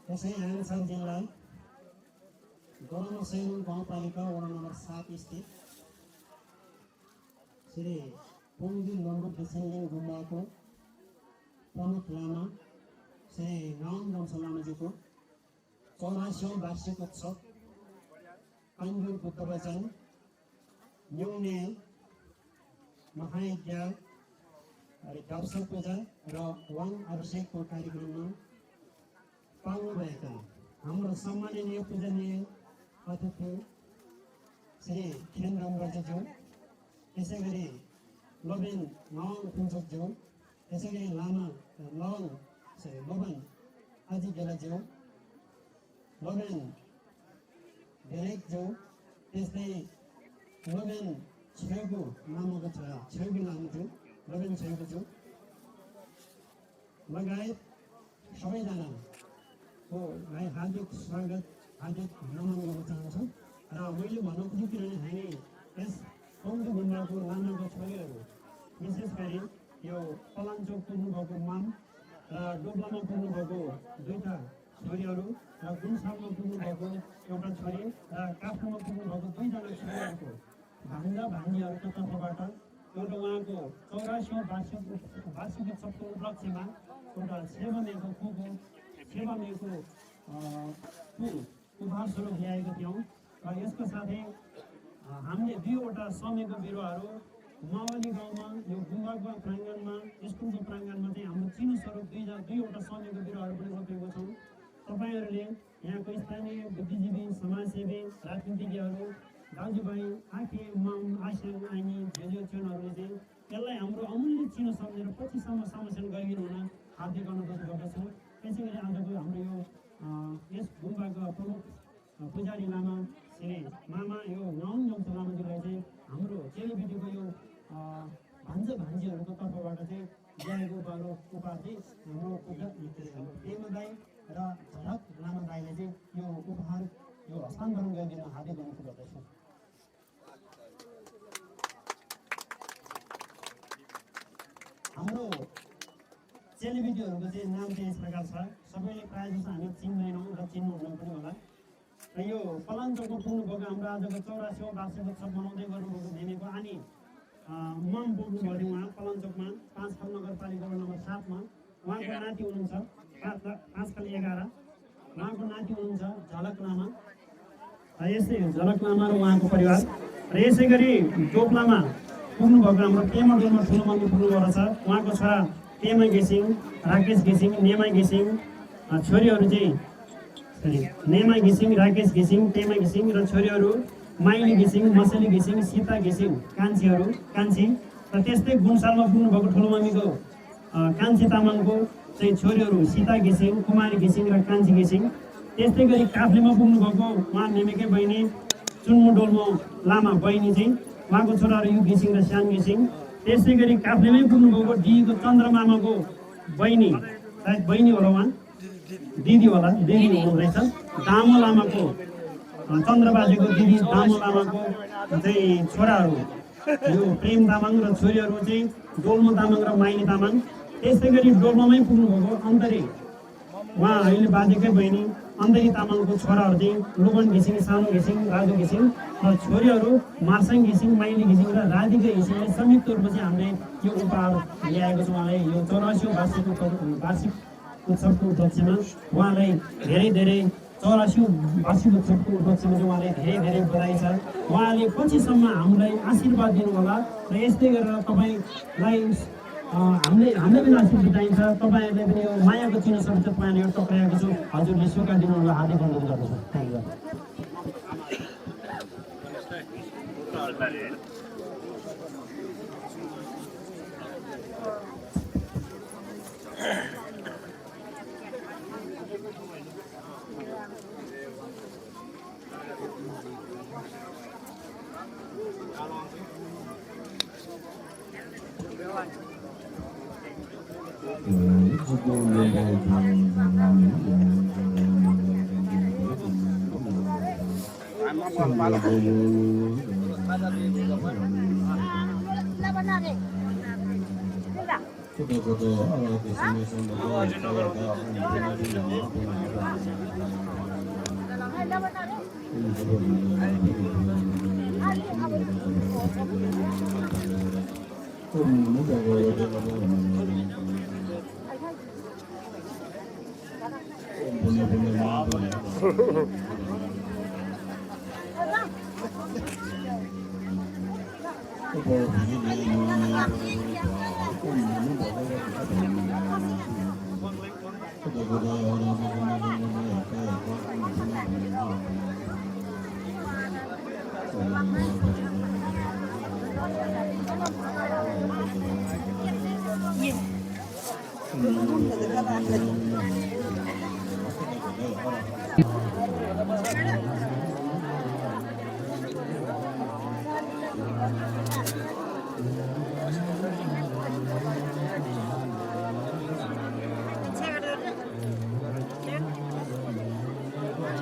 यसै आङसान जिल्ला गौरमा सैनुङ गाउँपालिका वडा नम्बर 7 स्थित श्री पुङदी लम्बु डिसेन्डिङ गुम्बाको प्रमुख लामा श्री नाम वंश लामाजीको 84औं वार्षिक उत्सव पाङ्गुर बुद्ध वचन न्यूने महायज्ञ दर्शक पूजा र वन अभिषेकको कार्यक्रममा पाल्नुभएका हाम्रो सम्माननीय पूजनीय अतिथि श्री खेमराम राजाज्यू, त्यसै गरी लोबेन मावङ कुञ्चकज्यू, त्यसै गरी लामा लोबन अजी गेलाज्यू, लोबेन भेरेकज्यू, त्यस्तै लोबेन छेगु लामाको छोरा छेगु लामाज्यू, लोबेन छेगुज्यू लगायत सबैजनाको हार्दिक स्वागत हार्दिक नमन गर्न चाहन्छु। र मैले भन्नु खोजेँ किनभने हामी यस पङ्गु गुम्बाको लामाको छोरीहरू विशेष गरी यो पलाञ्चोक पुग्नुभएको माम र डोब्लामा पुग्नुभएको दुईटा छोरीहरू र गुन्सालमा पुग्नुभएको एउटा छोरी र काठमाडौँमा पुग्नुभएको दुईजना छोरीहरूको भान्जा भान्जीहरूको तर्फबाट एउटा उहाँको 84औं वार्षिक उत्सवको उपलक्ष्यमा एउटा सेवामेको फुलको सेवामेको फुल उपहार स्वरूप ल्याएको थियौँ। र यसको साथै हामीले 2वटा समेको बिरुवाहरू मावली गाउँमा यो गुम्बाको प्राङ्गणमा स्कुलको प्राङ्गणमा चाहिँ हाम्रो चिनो स्वरूप 2वटा समेको बिरुवाहरू पनि रोपेको छौँ। तपाईँहरूले यहाँको स्थानीय बुद्धिजीवी समाजसेवी राजनीतिज्ञहरू दाजुभाइ आखे माम आस्याङ आइनी झेलियोचनहरूले चाहिँ यसलाई हाम्रो अमूल्य चिनो सम्झेर पछिसम्म संरक्षण गरिदिनु हुन हार्दिक अनुरोध गर्दछौँ। त्यसै गरी आजको हाम्रो यो यस गुम्बाको प्रमुख पुजारी लामा श्री मामा यो नाउङ वंश लामाजीलाई चाहिँ हाम्रो चेलीबेटीको यो भान्जा भान्जीहरूको तर्फबाट चाहिँ ल्याएको उपहार चाहिँ हाम्रो पेमा दाई र झलक लामा दाईले चाहिँ यो उपहार यो हस्तान्तरण गरिदिन हार्दिक अनुरोध गर्दछु। हाम्रो चेलीबेटीहरूको चाहिँ नाम चाहिँ यस प्रकार छ। सबैले प्रायः जस्तो हामी चिन्दैनौँ र चिन्नुहुन्न पनि होला। र यो पलाञ्चोकमा पुग्नुभएको हाम्रो आजको 84औं वार्षिक उत्सव मनाउँदै गर्नुभएको धेमेको आनी मम पुग्नुभयो उहाँ पलाञ्चोकमा 5 खाल नगरपालिका नम्बर 7 मा उहाँको नाति हुनुहुन्छ 5 खाल 11 उहाँको नाति हुनुहुन्छ झलक लामा र यसै झलक लामा र उहाँको परिवार र यसै गरी डोप्लामा पुग्नुभएको हाम्रो पेमा डोलमा ठुलो मन्दिर पुग्नुभएको छ। उहाँको छोरा पेमा घिसिङ, राकेश घिसिङ, नेमा घिसिङ, छोरीहरू चाहिँ नेमा घिसिङ, राकेश घिसिङ, पेमा घिसिङ र छोरीहरू माइली घिसिङ, मसेली घिसिङ, सीता घिसिङ कान्छी र त्यस्तै गुन्सालमा पुग्नुभएको ठुलो मम्मीको कान्छी तामाङको चाहिँ छोरीहरू सीता घिसिङ, कुमारी घिसिङ र कान्छी घिसिङ। त्यस्तै गरी काफ्लेमा पुग्नुभएको उहाँ नेमेकै बहिनी चुन्मु डोल्मो लामा बहिनी चाहिँ उहाँको छोराहरू यु घिसिङ र श्याम घिसिङ। त्यसै गरी काफ्लेमै पुग्नुभएको दिदीको चन्द्रमामाको बहिनी सायद बहिनी होला उहाँ दिदी होला दिदी हुनुहुँदैछ दामो लामाको चन्द्रबाजेको दिदी दामो लामाको चाहिँ छोराहरू यो प्रेम तामाङ र छोरीहरू चाहिँ डोल्मो तामाङ र माइली तामाङ। त्यसै गरी डोल्मोमै पुग्नुभएको अन्तरी उहाँ अहिले बाजेकै बहिनी अन्तरी तामाङको छोराहरू चाहिँ लोबन घिसिङ, सानो घिसिङ, राजु घिसिङ र छोरीहरू मार्साङ घिसिङ, माइली घिसिङ र राधिका घिसिङले संयुक्त रूपमा चाहिँ हामीले यो उपहार ल्याएको छौँ। उहाँलाई यो 84औं वार्षिक उत्सवको उपलक्ष्यमा उहाँलाई धेरै 84औं वार्षिक उत्सवको उपलक्ष्यमा चाहिँ उहाँलाई धेरै बधाई छ। उहाँले पछिसम्म हामीलाई आशीर्वाद दिनुहोला र यस्तै गरेर तपाईँलाई हामीले पनि आशीर्वाद चाहिन्छ। तपाईँहरूले पनि यो मायाको चिनो स्वरूप तपाईँले यो टक्राएको छु हजुरले स्वीकार दिनुहोला हार्दिक अनुरोध गर्दछु। Thank you.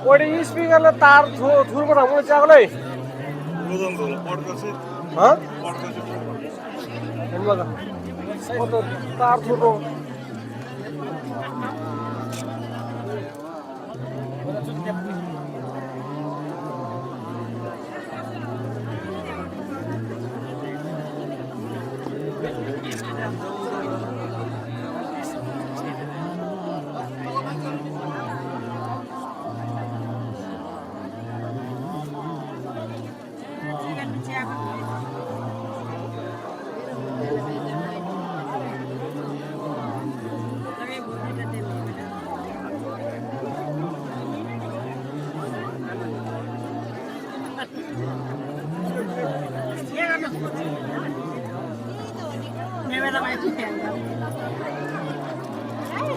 वडी स्पिकरला तार थुरबाट हाम्रो चागलै हाँ बघा तार थुरो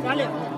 Vale.